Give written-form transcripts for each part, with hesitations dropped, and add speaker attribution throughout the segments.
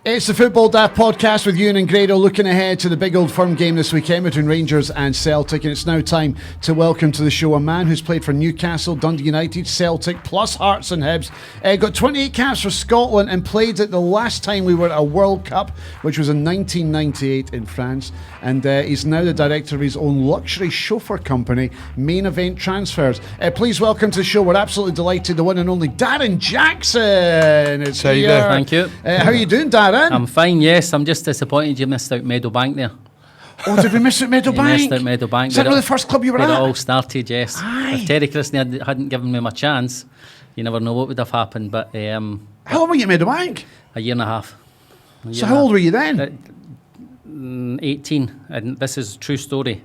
Speaker 1: It's the Football Daft podcast with Ewan and Grado, looking ahead to the big Old Firm game this weekend between Rangers and Celtic. And it's now time to welcome to the show a man who's played for Newcastle, Dundee United, Celtic, plus Hearts and Hibs. Got 28 caps for Scotland and played it the last time we were at a World Cup, which was in 1998 in France. And he's now the director of his own luxury chauffeur company, Main Event Transfers. Please welcome to the show. We're absolutely delighted, the one and only Darren Jackson is here.
Speaker 2: Thank you.
Speaker 1: How are you doing, Darren?
Speaker 2: I'm fine, yes. I'm just disappointed you missed out Meadowbank there.
Speaker 1: Oh, did we miss out Meadowbank?
Speaker 2: You missed out Meadowbank.
Speaker 1: Is that really the first club you were at?
Speaker 2: It all started, yes.
Speaker 1: Aye.
Speaker 2: If Terry Christie hadn't given me my chance, you never know what would have happened. But
Speaker 1: how long were you at Meadowbank?
Speaker 2: a year and a half.
Speaker 1: So how old were you then?
Speaker 2: 18, and this is a true story.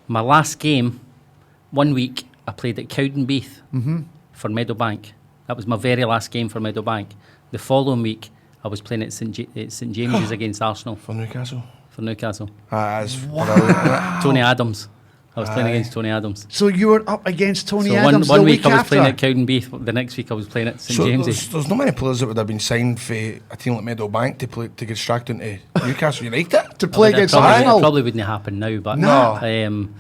Speaker 2: My last game, 1 week, I played at Cowdenbeath for Meadowbank. That was my very last game for Meadowbank. The following week, I was playing at St James's against Arsenal.
Speaker 3: For Newcastle?
Speaker 2: For Newcastle.
Speaker 1: Wow.
Speaker 2: Tony Adams. I was playing against Tony Adams.
Speaker 1: So you were up against Tony
Speaker 2: So
Speaker 1: Adams
Speaker 2: one
Speaker 1: the
Speaker 2: week I was
Speaker 1: after?
Speaker 2: playing at Cowdenbeath. The next week I was playing at St James's.
Speaker 3: There's not many players that would have been signed for a team like Meadowbank to get stracked into Newcastle United.
Speaker 1: To play against
Speaker 2: It
Speaker 1: Arsenal?
Speaker 2: probably wouldn't happen now, but
Speaker 3: No.
Speaker 1: And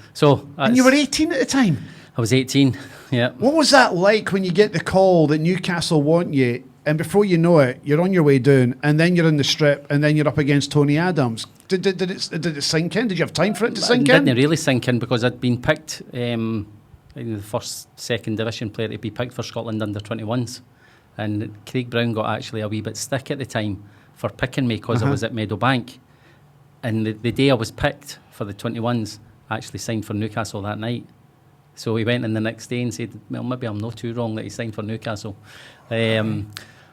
Speaker 1: you were 18 at the time?
Speaker 2: I was 18. Yeah.
Speaker 1: What was that like when you get the call that Newcastle want you, and before you know it, you're on your way down, and then you're in the strip, and then you're up against Tony Adams? Did it sink in? Did you have time for it to sink
Speaker 2: It
Speaker 1: in?
Speaker 2: didn't really sink in because I'd been picked in the second division player to be picked for Scotland under 21s, and Craig Brown got actually a wee bit stick at the time for picking me because I was at Meadowbank, and the day I was picked for the 21s, I actually signed for Newcastle that night. So he went in the next day and said, well, maybe I'm not too wrong that he signed for Newcastle.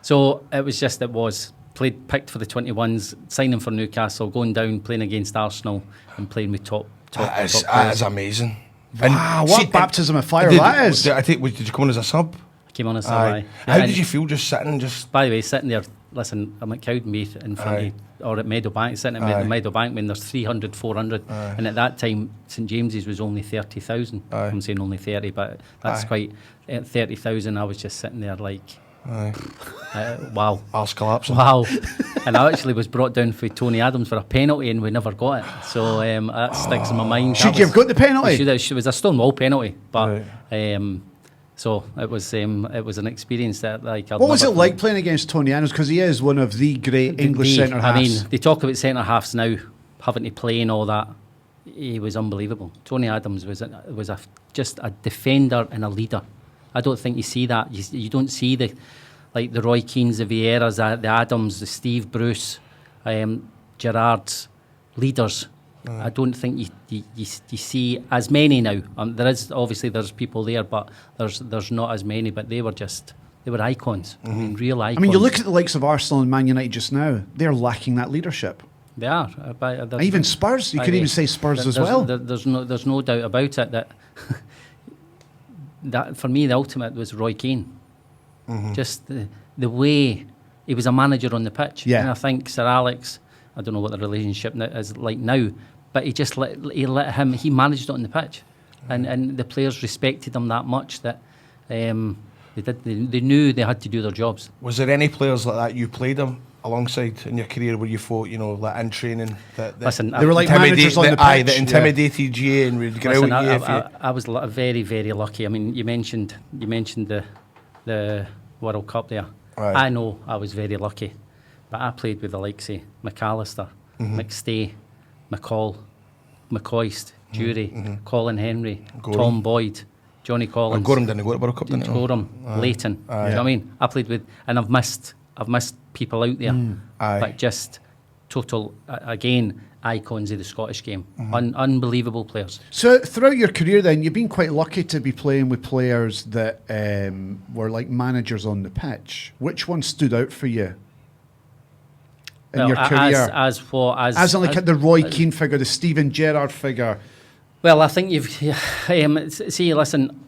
Speaker 2: So it was picked for the 21s, signing for Newcastle, going down, playing against Arsenal and playing with top
Speaker 3: That is
Speaker 2: players.
Speaker 3: amazing.
Speaker 1: Wow, what baptism of fire that is.
Speaker 3: Did you come on as a sub?
Speaker 2: I came on a sub.
Speaker 3: Aye. How did you feel just sitting?
Speaker 2: By the way, sitting there, listen, I'm at Cowdenbeath in front or at Meadowbank, sitting at Meadowbank when there's 300, 400, and at that time St James's was only 30,000. I'm saying only 30, but that's quite 30,000. I was just sitting there like, wow,
Speaker 3: Arse collapsing.
Speaker 2: wow. And I actually was brought down for Tony Adams for a penalty, and we never got it. So that sticks in my mind.
Speaker 1: Should you have got the penalty?
Speaker 2: It was a Stonewall penalty, but. So it was an experience that
Speaker 1: What was it like playing against Tony Adams? Because he is one of the great English centre halves.
Speaker 2: I mean, they talk about centre halves now having to play and all that. He was unbelievable. Tony Adams was just a defender and a leader. I don't think you see that. You don't see the Roy Keanes, the Vieiras, the Adams, the Steve Bruce, Gerrard's leaders. I don't think you see as many now. There's people there, but there's not as many. But they were icons. I mean, real icons.
Speaker 1: I mean, you look at the likes of Arsenal and Man United just now; they're lacking that leadership.
Speaker 2: They are.
Speaker 1: Even Spurs. You could even say Spurs as well.
Speaker 2: There's no doubt about it that for me the ultimate was Roy Keane. Just the way he was a manager on the pitch.
Speaker 1: Yeah.
Speaker 2: And I think Sir Alex, I don't know what the relationship is like now, but he managed it on the pitch, and the players respected him that much that they knew they had to do their jobs.
Speaker 3: Was there any players like that you played them alongside in your career where you thought, like in training, that
Speaker 2: Listen,
Speaker 1: they were like managers on the pitch,
Speaker 3: that intimidated you and would get out at you?
Speaker 2: I was very, very lucky. I mean, you mentioned the World Cup there.
Speaker 3: Right.
Speaker 2: I know I was very lucky, but I played with the likes of McAllister, McStay, McCall, McCoist, Jury, Colin Henry,
Speaker 3: Gorham.
Speaker 2: Tom Boyd, Johnny Collins.
Speaker 3: Gorham didn't go to World Cup, didn't he?
Speaker 2: Gorham, Leighton. Do you know what I mean? I played with, and I've missed people out there, but just total again icons of the Scottish game. Unbelievable players.
Speaker 1: So throughout your career, then you've been quite lucky to be playing with players that were like managers on the pitch. Which one stood out for you in your career? As the Roy Keane figure, the Steven Gerrard figure.
Speaker 2: Well, I think you've see. Listen,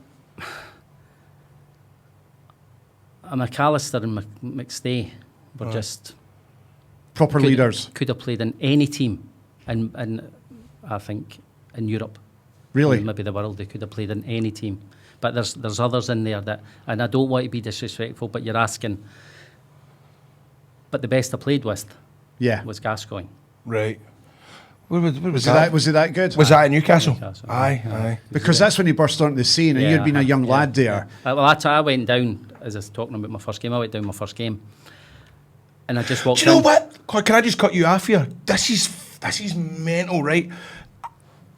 Speaker 2: McAllister and McStay were just
Speaker 1: proper leaders.
Speaker 2: Could have played in any team, and I think in Europe,
Speaker 1: really,
Speaker 2: maybe the world. They could have played in any team. But there's others in there that, and I don't want to be disrespectful, but you're asking. But the best I played with
Speaker 1: Yeah.
Speaker 2: was Gascoigne.
Speaker 3: Right. Where
Speaker 1: Was it that good?
Speaker 3: Was that in Newcastle?
Speaker 2: Newcastle.
Speaker 3: Aye.
Speaker 1: Because that's when he burst onto the scene, and you'd been a young lad there.
Speaker 2: Well, I went down, as I was talking about my first game, I went down my first game. And I just walked
Speaker 3: Do you know
Speaker 2: in.
Speaker 3: what? Can I just cut you off here? This is mental, right?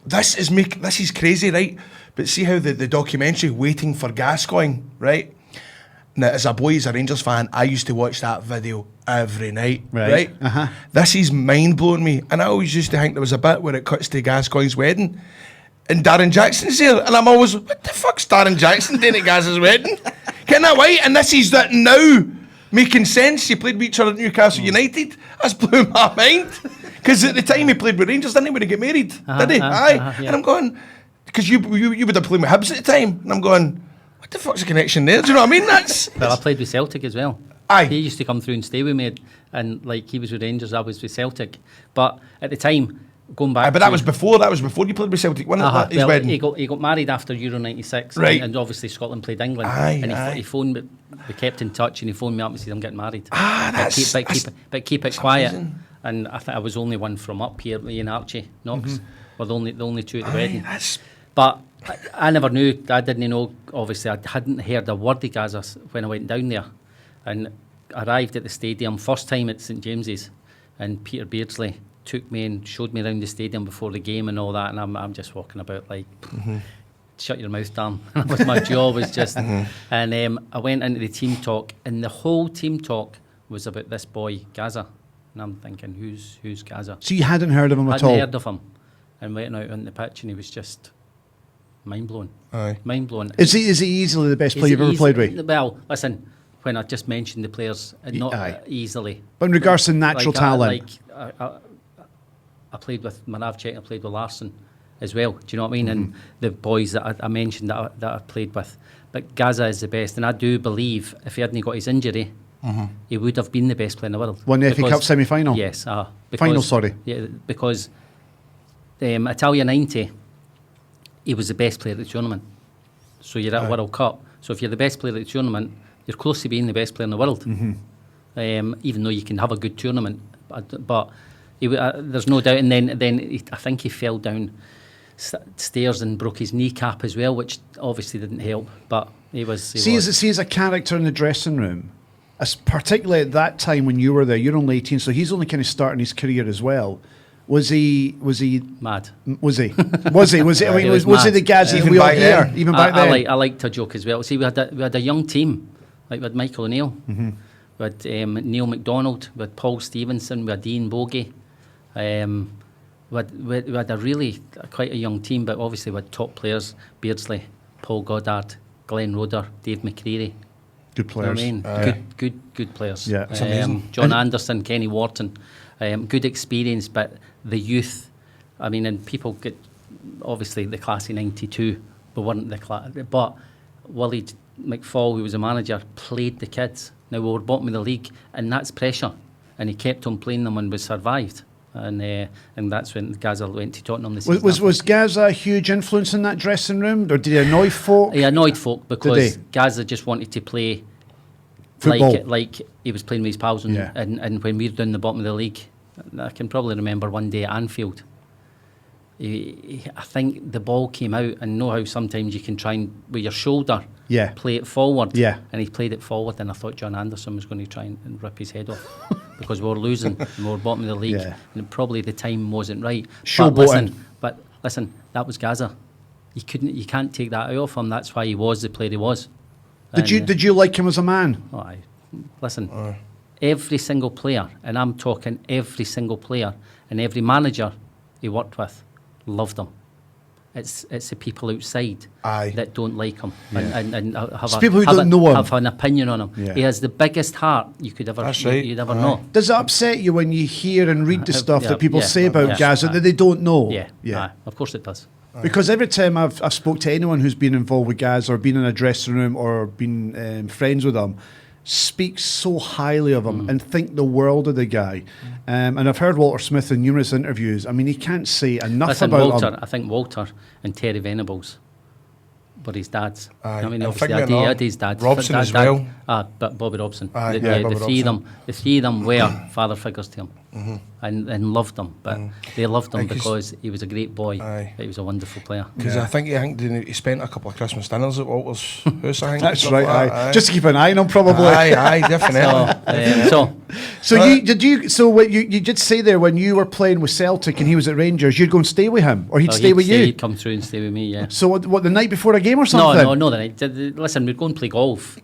Speaker 3: This is crazy, right? But see how the documentary Waiting for Gascoigne, right? Now, as a boy, as a Rangers fan, I used to watch that video every night, right?
Speaker 1: Uh-huh.
Speaker 3: This is mind-blowing me. And I always used to think there was a bit where it cuts to Gascoigne's wedding and Darren Jackson's there. And I'm always, what the fuck's Darren Jackson doing at Gazza's wedding? Getting that right? And this is that now making sense. He played with each other at Newcastle United. That's blew my mind. Because at the time he played with Rangers, didn't he, when he get married? Did he? Aye. Yeah. And I'm going, because you would have played with Hibs at the time. And I'm going, what the fuck's the connection there? Do you know what I mean?
Speaker 2: Well, I played with Celtic as well.
Speaker 3: Aye.
Speaker 2: He used to come through and stay with me, and like he was with Rangers, I was with Celtic. But at the time, going back,
Speaker 3: but that was before you played with Celtic. When his wedding?
Speaker 2: He got married after Euro '96,
Speaker 3: right?
Speaker 2: And obviously Scotland played England.
Speaker 3: Aye,
Speaker 2: and he phoned me. We kept in touch, and he phoned me up and said, "I'm getting married." But keep it quiet.
Speaker 3: Amazing.
Speaker 2: And I think I was only one from up here, me and Archie Knox. Were the only two at the wedding. But I never knew. I didn't know. Obviously, I hadn't heard a word of Gazza when I went down there, and arrived at the stadium first time at St James's, and Peter Beardsley took me and showed me around the stadium before the game and all that, and I'm just walking about like, shut your mouth, Dan. That was my job. Was just, and I went into the team talk, and the whole team talk was about this boy Gazza, and I'm thinking, who's Gazza?
Speaker 1: So you hadn't heard of him at all?
Speaker 2: Hadn't heard of him, and went out on the pitch, and he was just mind blowing.
Speaker 3: Aye.
Speaker 2: Mind blowing.
Speaker 1: Is he easily the best player you've ever played with?
Speaker 2: Well, listen, when I just mentioned the players, not easily.
Speaker 1: But in regards to natural talent,
Speaker 2: I played with Moravcik, I played with Larsson as well. Do you know what I mean? And the boys that I mentioned that I played with. But Gazza is the best, and I do believe if he hadn't got his injury, he would have been the best player in the world.
Speaker 1: Won the FA Cup semi-final?
Speaker 2: Yes.
Speaker 1: Final, sorry.
Speaker 2: Yeah, because Italia 90, he was the best player at the tournament. So you're at a World Cup. So if you're the best player at the tournament, you're close to being the best player in the world. Even though you can have a good tournament. But there's no doubt. And then I think he fell down stairs and broke his kneecap as well, which obviously didn't help. But he was.
Speaker 1: As a character in the dressing room, particularly at that time when you were there, you're only 18, so he's only kind of starting his career as well. Was he
Speaker 2: mad?
Speaker 1: Was he? Was he? Was he? I mean, was he the Gazza we all hear? Even back then,
Speaker 2: I like to joke as well. See, we had a young team. Like we had Michael O'Neill, we had Neil MacDonald, we had Paul Stevenson, we had Ian Bogey. We had a really quite a young team, but obviously we had top players: Beardsley, Paul Goddard, Glenn Roeder, Dave McCreary.
Speaker 1: Good players.
Speaker 2: You know what I mean? Good players.
Speaker 1: Yeah, it's amazing.
Speaker 2: John Anderson, Kenny Wharton. Good experience, but the youth. I mean, and people get obviously the class of '92, but weren't the class. But Willie McFall, who was a manager, played the kids. Now we were bottom of the league, and that's pressure. And he kept on playing them and we survived. And that's when Gazza went to Tottenham this season.
Speaker 1: Was Gazza a huge influence in that dressing room, or did he annoy folk?
Speaker 2: He annoyed folk because Gazza just wanted to play
Speaker 1: football
Speaker 2: like he was playing with his pals. And when we were down the bottom of the league, I can probably remember one day at Anfield. I think the ball came out, and know how sometimes you can try and with your shoulder play it forward.
Speaker 1: Yeah.
Speaker 2: And he played it forward, and I thought John Anderson was going to try and rip his head off because we were losing and we were bottom of the league, and probably the time wasn't right. But listen, that was Gazza. You can't take that out of him. That's why he was the player he was.
Speaker 1: Did you like him as a man?
Speaker 2: Listen, every single player, and I'm talking every single player and every manager he worked with, loved him. It's the people outside that don't like him and have an opinion on him.
Speaker 1: Yeah.
Speaker 2: He has the biggest heart you could ever you'd ever know.
Speaker 1: Does it upset you when you hear and read the stuff that people say about Gazza that they don't know?
Speaker 2: Yeah. Of course it does.
Speaker 1: Because every time I've spoke to anyone who's been involved with Gazza or been in a dressing room or been friends with him, speak so highly of him and think the world of the guy. And I've heard Walter Smith in numerous interviews. I mean, he can't say enough about him.
Speaker 2: I think Walter and Terry Venables, were his dads.
Speaker 3: Aye.
Speaker 2: I mean,
Speaker 3: And
Speaker 2: obviously,
Speaker 3: figure it
Speaker 2: he
Speaker 3: out,
Speaker 2: had his dad.
Speaker 3: Robson
Speaker 2: Dad-
Speaker 3: as
Speaker 2: dad-
Speaker 3: well.
Speaker 2: But Bobby Robson.
Speaker 3: Aye,
Speaker 2: the,
Speaker 3: yeah,
Speaker 2: the
Speaker 3: Bobby
Speaker 2: three of
Speaker 3: Robson.
Speaker 2: them, the three of them were father figures to him, and loved him. But they loved him
Speaker 3: Aye, 'cause-
Speaker 2: because he was a great boy.
Speaker 3: Aye.
Speaker 2: He was a wonderful player.
Speaker 3: Because I think he spent a couple of Christmas dinners at Walter's house, I think.
Speaker 1: That's
Speaker 3: stuff
Speaker 1: right.
Speaker 3: like that,
Speaker 1: Aye. Just to keep an eye on him, probably.
Speaker 3: Aye, definitely.
Speaker 2: So
Speaker 1: What you did say there when you were playing with Celtic and he was at Rangers, you'd go and stay with him, or he'd stay with you.
Speaker 2: He'd come through and stay with me. Yeah.
Speaker 1: So what the night before a game or something?
Speaker 2: No. The night. Listen, we'd go and play golf.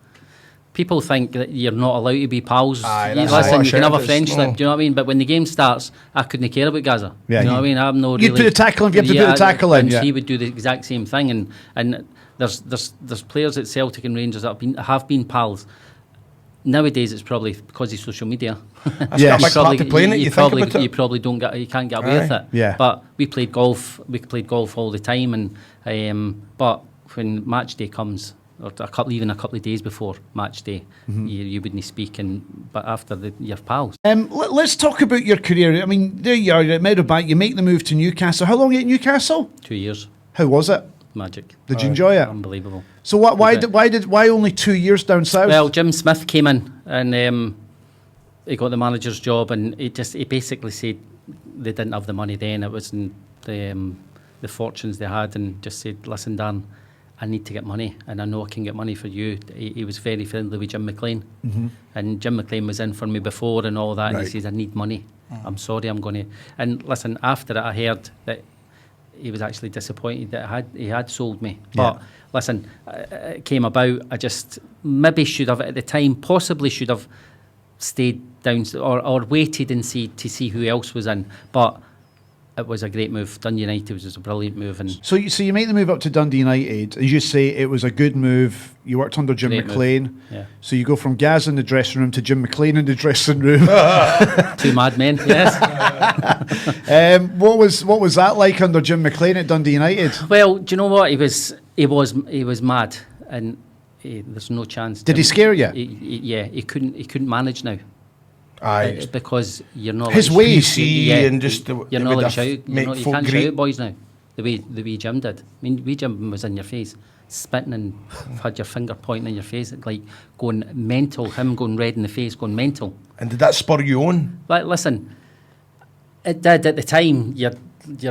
Speaker 2: People think that you're not allowed to be pals.
Speaker 3: Aye,
Speaker 2: You-
Speaker 3: that's
Speaker 2: listen,
Speaker 3: what
Speaker 2: you can have a
Speaker 3: I said,
Speaker 2: friendship.
Speaker 3: no.
Speaker 2: Do you know what I mean? But when the game starts, I couldn't care about Gaza.
Speaker 1: Yeah,
Speaker 2: Do you know what I mean? I'm no.
Speaker 1: You'd
Speaker 2: really,
Speaker 1: put the tackle in if you have to put the tackle in,
Speaker 2: and
Speaker 1: yeah.
Speaker 2: he would do the exact same thing. And there's players at Celtic and Rangers that have been pals. Nowadays, it's probably because of social media.
Speaker 3: That's got a big part to play in it, you think about it.
Speaker 2: You probably you can't get away with it.
Speaker 1: Yeah.
Speaker 2: But we played golf. We played golf all the time, and but when match day comes, or even a couple of days before match day, you wouldn't speak. But after you're pals.
Speaker 1: Let's talk about your career. I mean, there you are at Meadowbank. You make the move to Newcastle. How long are you at Newcastle?
Speaker 2: 2 years.
Speaker 1: How was it?
Speaker 2: Magic.
Speaker 1: Did you enjoy it?
Speaker 2: Unbelievable.
Speaker 1: So why only 2 years down south?
Speaker 2: Well, Jim Smith came in and he got the manager's job, and he basically said they didn't have the money then. It wasn't the fortunes they had, and just said, "Listen, Dan, I need to get money, and I know I can get money for you." He was very friendly with Jim McLean, and Jim McLean was in for me before and all that, and he says, "I need money. I'm sorry, I'm going to." And listen, after it, I heard that he was actually disappointed that he had sold me. But listen, it came about. I just maybe should have at the time, possibly should have stayed down or waited and to see who else was in. But it was a great move. Dundee United was just a brilliant move. And
Speaker 1: So you make the move up to Dundee United. As you say, it was a good move. You worked under Jim
Speaker 2: Great
Speaker 1: McLean.
Speaker 2: move, yeah.
Speaker 1: So you go from Gazza in the dressing room to Jim McLean in the dressing room.
Speaker 2: two mad men, yes.
Speaker 1: What was that like under Jim McLean at Dundee United?
Speaker 2: Well, do you know what? He was mad, and there's no chance.
Speaker 1: Did he scare you?
Speaker 2: He couldn't manage now.
Speaker 3: Aye.
Speaker 2: Because you're not
Speaker 1: His
Speaker 2: like,
Speaker 1: ways.
Speaker 3: PC and just the
Speaker 2: you're not
Speaker 3: would
Speaker 2: like
Speaker 3: have
Speaker 2: shout.
Speaker 3: make
Speaker 2: You
Speaker 3: folk
Speaker 2: can't
Speaker 3: greet.
Speaker 2: shout at boys now. The way Jim did. I mean, wee Jim was in your face, spitting and had your finger pointing in your face, like going mental. Him going red in the face, going mental.
Speaker 3: And did that spur you on?
Speaker 2: Like, listen, it did at the time. You're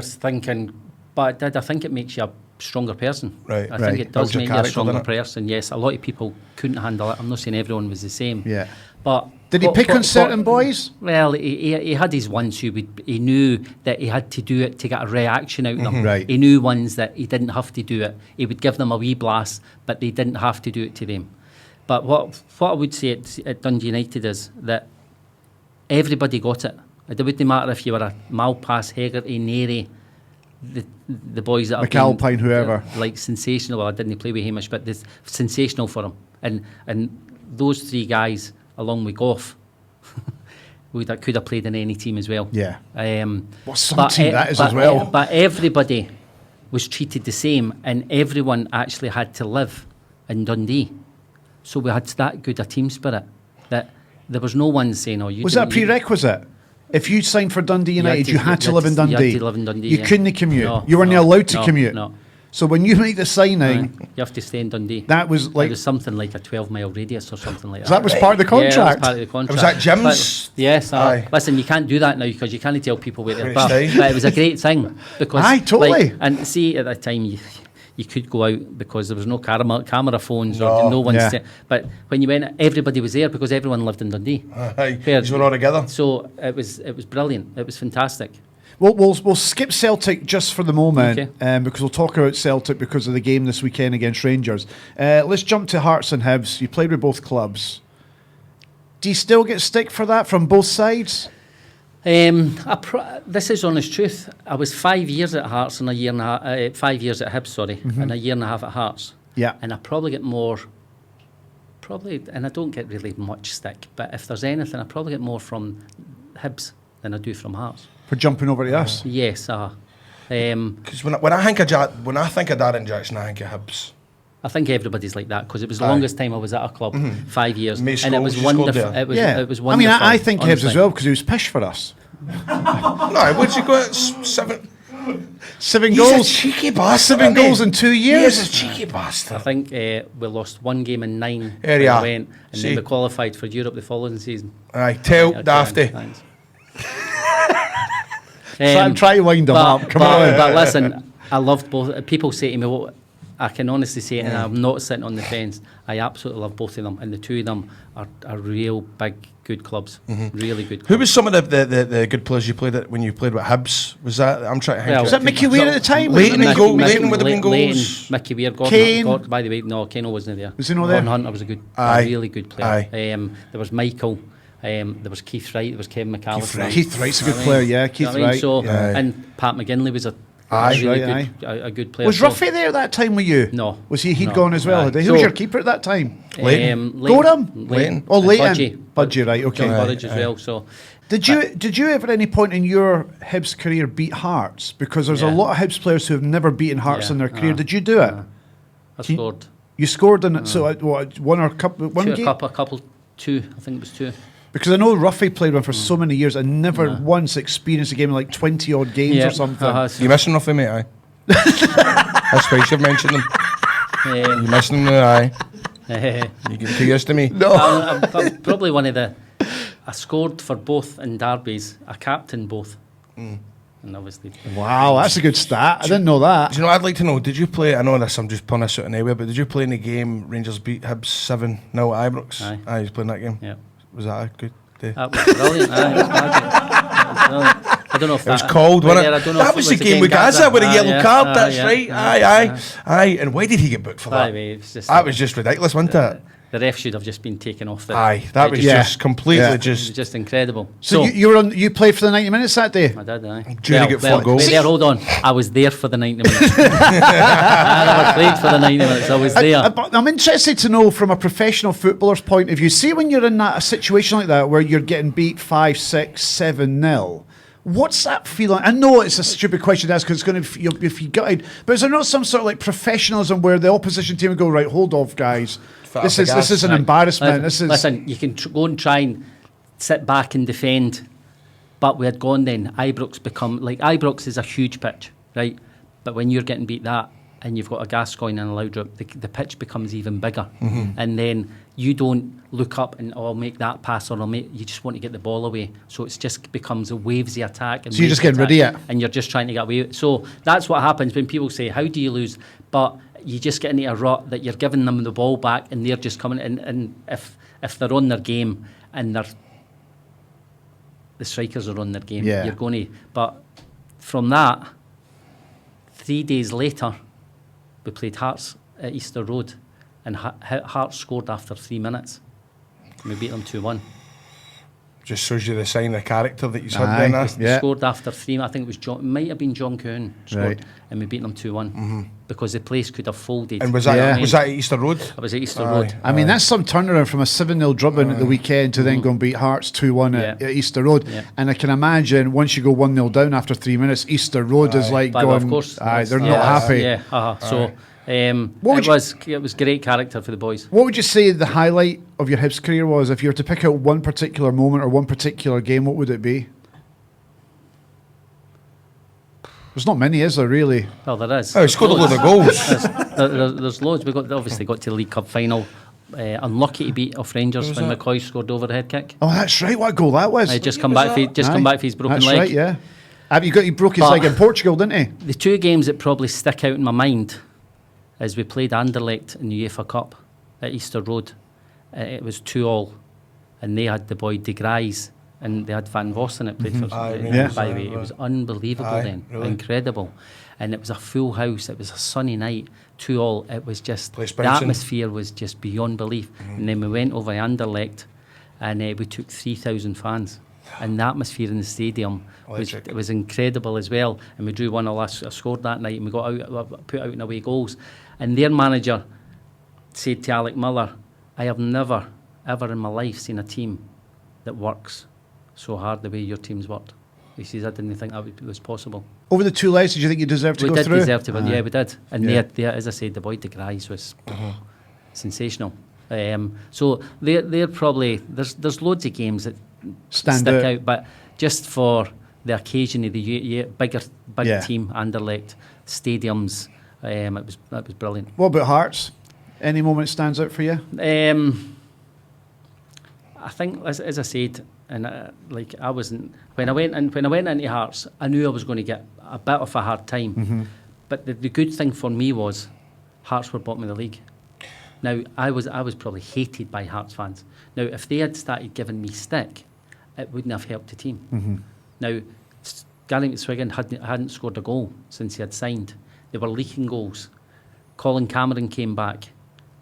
Speaker 2: thinking, but it did. I think it makes you a stronger person.
Speaker 3: Right,
Speaker 2: I
Speaker 1: right.
Speaker 2: think it does
Speaker 3: Builds your
Speaker 2: make you a
Speaker 3: character,
Speaker 2: stronger
Speaker 3: doesn't it?
Speaker 2: person. Yes, a lot of people couldn't handle it. I'm not saying everyone was the same.
Speaker 1: Yeah.
Speaker 2: But
Speaker 1: Did he pick on certain boys?
Speaker 2: Well, he he had his ones he knew that he had to do it to get a reaction out of them.
Speaker 1: Right.
Speaker 2: He knew ones that he didn't have to do it. He would give them a wee blast, but they didn't have to do it to them. But what I would say at Dundee United is that everybody got it. It wouldn't matter if you were a Malpass, Hegarty, Neri, the boys that have
Speaker 1: McAlpine,
Speaker 2: been,
Speaker 1: whoever.
Speaker 2: like sensational. Well, I didn't play with Hamish, but this sensational for him. And those three guys, along with Goff, that could have played in any team as well.
Speaker 1: Yeah.
Speaker 2: What
Speaker 1: some team that is as well.
Speaker 2: But everybody was treated the same, and everyone actually had to live in Dundee. So we had that good a team spirit that there was no one saying, "Oh, you."
Speaker 1: Was that a prerequisite? If you signed for Dundee United, you had to live in Dundee.
Speaker 2: You had to live in Dundee.
Speaker 1: You
Speaker 2: yeah.
Speaker 1: couldn't commute.
Speaker 2: No,
Speaker 1: You weren't
Speaker 2: no,
Speaker 1: allowed to
Speaker 2: no,
Speaker 1: commute.
Speaker 2: No.
Speaker 1: So when you make the signing,
Speaker 2: You have to stay in Dundee.
Speaker 1: that was like
Speaker 2: It was something like a 12-mile radius or something like that.
Speaker 1: that was part of the
Speaker 2: Yeah, that
Speaker 1: contract.
Speaker 2: was part of the contract.
Speaker 3: Was that Jim's?
Speaker 2: But, yes.
Speaker 3: Aye.
Speaker 2: Listen, you can't do that now because you can't tell people where they're
Speaker 3: Great
Speaker 2: from.
Speaker 3: style.
Speaker 2: But it was a great thing because.
Speaker 1: Aye, totally.
Speaker 2: Like, and see, at that time, you could go out because there was no camera phones or no one.
Speaker 1: Yeah.
Speaker 2: But when you went, everybody was there because everyone lived in Dundee.
Speaker 3: Aye.
Speaker 2: Fair.
Speaker 3: These were all together.
Speaker 2: So it was brilliant. It was fantastic.
Speaker 1: We'll skip Celtic just for the moment
Speaker 2: Okay.
Speaker 1: because we'll talk about Celtic because of the game this weekend against Rangers. Let's jump to Hearts and Hibs. You played with both clubs. Do you still get stick for that from both sides?
Speaker 2: This is honest truth. I was 5 years at Hearts and a year and a half, 5 years at Hibs, sorry, and a year and a half at Hearts.
Speaker 1: Yeah.
Speaker 2: And I probably get more, and I don't get really much stick, but if there's anything, I probably get more from Hibs than I do from Hearts.
Speaker 1: For jumping over to us?
Speaker 2: Yes,
Speaker 3: Because when I think of Darren Jackson, I think of Hibs.
Speaker 2: I think everybody's like that because it was the longest time I was at a club, 5 years,
Speaker 3: Made
Speaker 2: and it
Speaker 3: scores,
Speaker 2: was
Speaker 3: you scored
Speaker 2: wonderful.
Speaker 3: there.
Speaker 2: It was,
Speaker 1: Yeah.
Speaker 2: it was
Speaker 1: I
Speaker 2: wonderful.
Speaker 1: mean, I think Hibs
Speaker 2: honestly.
Speaker 1: as well because he was pish for us.
Speaker 3: No, what'd you go at 7?
Speaker 1: 7
Speaker 3: He's
Speaker 1: goals.
Speaker 3: a cheeky bastard.
Speaker 1: 7 goals in 2 years.
Speaker 3: He's a cheeky bastard.
Speaker 2: I think we lost 1 game in 9
Speaker 3: There
Speaker 2: when
Speaker 3: you are.
Speaker 2: we went, and
Speaker 3: See.
Speaker 2: then we qualified for Europe the following season.
Speaker 3: Aye, tell
Speaker 2: Okay,
Speaker 3: Dafty.
Speaker 2: thanks.
Speaker 1: Try to wind them up. Come on.
Speaker 2: But listen, I loved both. People say to me, well, I can honestly say, and I'm not sitting on the fence, I absolutely love both of them, and the two of them are real big, good clubs. Really good clubs.
Speaker 3: Who was some of the good players you played at when you played with Hibs? Was that? I'm trying to think.
Speaker 2: Well,
Speaker 1: Was that Mickey Weir at the time?
Speaker 3: Leighton
Speaker 1: Was it
Speaker 3: goal-
Speaker 1: Mickey-
Speaker 3: Leighton would have been goals.
Speaker 2: Mickey Weir,
Speaker 1: Kane.
Speaker 2: by the way, no, Kane wasn't there.
Speaker 1: Was he not there?
Speaker 2: Gordon Hunter was a
Speaker 3: Aye.
Speaker 2: really good player.
Speaker 3: Aye.
Speaker 2: There was Michael. There was Keith Wright. There was Kevin McAllister.
Speaker 1: Keith Wright's a good
Speaker 2: I mean,
Speaker 1: player, yeah.
Speaker 2: you
Speaker 1: Keith
Speaker 2: know what I mean?
Speaker 1: Wright.
Speaker 2: So,
Speaker 3: Yeah.
Speaker 2: and Pat McGinley was a
Speaker 3: Aye.
Speaker 2: really
Speaker 1: Right,
Speaker 2: a good player.
Speaker 1: Was
Speaker 2: So,
Speaker 1: Ruffy there at that time with you?
Speaker 2: No.
Speaker 1: Was he'd
Speaker 2: No.
Speaker 1: gone as well?
Speaker 2: Aye.
Speaker 1: Had he? Who
Speaker 2: So-
Speaker 1: was your keeper at that time?
Speaker 3: Leighton.
Speaker 1: Gorham?
Speaker 2: Leighton.
Speaker 1: Oh,
Speaker 2: And
Speaker 1: Leighton. Budgie, right, okay.
Speaker 2: John
Speaker 1: Aye,
Speaker 2: Burridge as well. So,
Speaker 1: Did you ever at any point in your Hibs career beat Hearts? Because there's a
Speaker 2: Yeah.
Speaker 1: lot of Hibs players who have never beaten Hearts
Speaker 2: Yeah.
Speaker 1: in their career. Did you do it?
Speaker 2: I scored
Speaker 1: You scored in it, so what, one game?
Speaker 2: a couple, 2. I think it was 2.
Speaker 1: Because I know Ruffy played one for so many years and never once experienced a game of like 20 odd games or something.
Speaker 3: You missing nothing, mate? Aye. That's why you should mention them. You missing them? Aye. You get too used to me.
Speaker 2: I'm probably one of the. I scored for both in derbies. I captained both, and obviously.
Speaker 1: Wow, that's a good stat. I didn't know that.
Speaker 3: Do you know? I'd like to know. Did you play? I know this. I'm just pulling this out anyway. But did you play in the game Rangers beat Hibs 7-0 at Ibrox?
Speaker 2: Aye.
Speaker 3: You was playing that game.
Speaker 2: Yeah,
Speaker 3: Was that a good day?
Speaker 2: that was brilliant. Aye, it was magic. It was brilliant. I don't know if
Speaker 3: It was
Speaker 2: that,
Speaker 3: cold, wasn't
Speaker 2: there, I
Speaker 3: it?
Speaker 2: don't know if
Speaker 3: That was the
Speaker 2: a
Speaker 3: game with Gazza with a yellow
Speaker 2: yeah,
Speaker 3: card. That's
Speaker 2: yeah,
Speaker 3: right.
Speaker 2: yeah.
Speaker 3: Aye. And why did he get booked for
Speaker 2: By
Speaker 3: that?
Speaker 2: the way, it was just
Speaker 3: That was just ridiculous, wasn't it?
Speaker 2: the ref should have just been taken off.
Speaker 3: Aye, that was
Speaker 1: Yeah.
Speaker 3: just completely
Speaker 1: Yeah.
Speaker 2: It was just incredible.
Speaker 1: So, you played for the 90 minutes that day?
Speaker 2: I did, aye.
Speaker 3: Did you get 4 goals?
Speaker 2: Wait there, hold on. I was there for the 90 minutes. I never played for the 90 minutes. I was there.
Speaker 1: But I'm interested to know from a professional footballer's point of view. See, when you're in a situation like that where you're getting beat 5, 6, 7-0, what's that feeling? I know it's a stupid question to ask because it's going to if you gutted, but is there not some sort of like professionalism where the opposition team would go, right, hold off, guys, this is an embarrassment.
Speaker 2: Listen, you can go and try and sit back and defend, but we had gone then. Ibrox is a huge pitch, right? But when you're getting beat that, and you've got a Gascoigne and a Loudrup, the pitch becomes even bigger, and then you don't look up and I'll make that pass or you just want to get the ball away. So it just becomes a wavesy attack. And
Speaker 1: So you're just getting rid of it,
Speaker 2: and you're just trying to get away. So that's what happens when people say, "How do you lose?" But you just get into a rut that you're giving them the ball back, and they're just coming in. And if they're on their game and the strikers are on their game,
Speaker 1: Yeah.
Speaker 2: you're going to. But from that, 3 days later, we played Hearts at Easter Road, and Hearts scored after 3 minutes. We beat them 2-1.
Speaker 3: Just shows you the sign of character that you
Speaker 1: Aye.
Speaker 3: had then.
Speaker 2: They scored after 3. I think it was John. It might have been John Coon scored,
Speaker 1: Right.
Speaker 2: and we beat them 2-1 because the place could have folded.
Speaker 3: And was that
Speaker 1: Yeah.
Speaker 3: was that at Easter Road?
Speaker 2: It was at Easter
Speaker 3: Aye.
Speaker 2: Road.
Speaker 1: I mean, that's some turnaround from a 7-0 drubbing at the weekend to then go and beat Hearts 2-1 at Easter Road.
Speaker 2: Yeah.
Speaker 1: And I can imagine once you go 1-0 down after 3 minutes, Easter Road is like
Speaker 2: But
Speaker 1: going,
Speaker 2: of course,
Speaker 1: aye, they're
Speaker 2: yeah,
Speaker 1: not happy.
Speaker 2: Yeah, so
Speaker 1: What would
Speaker 2: it was great character for the boys.
Speaker 1: What would you say the highlight of your Hibs career was? If you were to pick out one particular moment or one particular game, what would it be? There's not many, is there, really?
Speaker 2: Well, there is.
Speaker 3: Oh, he scored a load of goals.
Speaker 2: There's loads. We obviously got to the League Cup final. Unlucky to beat off Rangers when McCoy scored overhead kick.
Speaker 1: Oh, that's right. What a goal that was.
Speaker 2: Just come back for his broken
Speaker 1: that's
Speaker 2: leg.
Speaker 1: right, yeah. He broke his
Speaker 2: But-
Speaker 1: leg in Portugal, didn't he?
Speaker 2: The 2 games that probably stick out in my mind is we played Anderlecht in the UEFA Cup at Easter Road. It was 2-2, and they had the boy De Grais, and they had Van Vossen that played for.
Speaker 3: Aye,
Speaker 1: Yeah.
Speaker 2: By the way, it was unbelievable
Speaker 3: Aye,
Speaker 2: then,
Speaker 3: really.
Speaker 2: incredible, and it was a full house. It was a sunny night, 2-2. It was just
Speaker 3: Place
Speaker 2: the
Speaker 3: bouncing.
Speaker 2: atmosphere was just beyond belief. And then we went over to Anderlecht, and we took 3,000 fans. And the atmosphere in the stadium
Speaker 3: Electric.
Speaker 2: was incredible as well. And we drew 1-0. I scored that night, and we got put out in away goals. And their manager said to Alec Miller, "I have never, ever in my life seen a team that works so hard the way your team's worked." He says, "I didn't think that was possible."
Speaker 1: Over the 2 legs, did you think you deserved to
Speaker 2: We
Speaker 1: go
Speaker 2: did
Speaker 1: through?
Speaker 2: deserve to win, yeah, we did. And
Speaker 1: Yeah.
Speaker 2: they, as I said, the boy De Grais was sensational. So they're probably there's loads of games that
Speaker 1: Stand
Speaker 2: stick
Speaker 1: out.
Speaker 2: out, but just for the occasion of the big team, Anderlecht, stadiums. It was brilliant.
Speaker 1: What about Hearts? Any moment stands out for you?
Speaker 2: I think, as I said, and I wasn't when I went into Hearts, I knew I was going to get a bit of a hard time.
Speaker 1: Mm-hmm.
Speaker 2: But the good thing for me was Hearts were bottom of the league. Now I was probably hated by Hearts fans. Now if they had started giving me stick, it wouldn't have helped the team.
Speaker 1: Mm-hmm.
Speaker 2: Now Gary McSwiggan hadn't scored a goal since he had signed. They were leaking goals. Colin Cameron came back.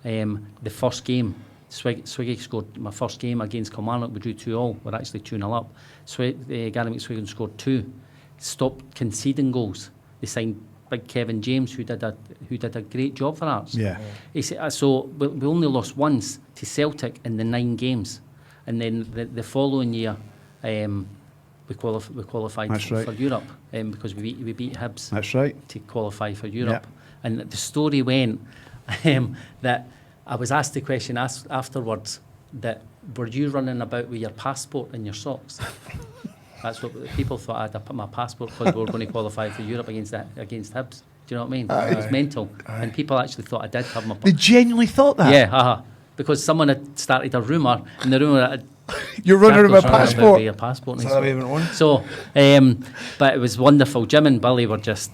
Speaker 2: The first game, Swiggy scored my first game against Kilmarnock. We drew 2-2. We're actually 2-0 up. Gary McSwiggan scored 2. Stopped conceding goals. They signed big Kevin James, who did a great job for Hearts.
Speaker 1: Yeah.
Speaker 2: He said, so we only lost once to Celtic in the 9 games, and then the following year we qualified for Europe because we beat Hibs.
Speaker 1: That's right.
Speaker 2: To qualify for Europe.
Speaker 1: Yeah.
Speaker 2: And the story went that I was asked the question afterwards that were you running about with your passport in your socks? That's what people thought. I had to put my passport because we were going to qualify for Europe against Hibs. Do you know what I mean? It was mental. And people actually thought I did have my passport.
Speaker 1: They genuinely thought that?
Speaker 2: Yeah, because someone had started a rumour, and the rumour that
Speaker 1: you're running with a passport.
Speaker 2: Your passport.
Speaker 3: So,
Speaker 2: but it was wonderful. Jim and Billy were just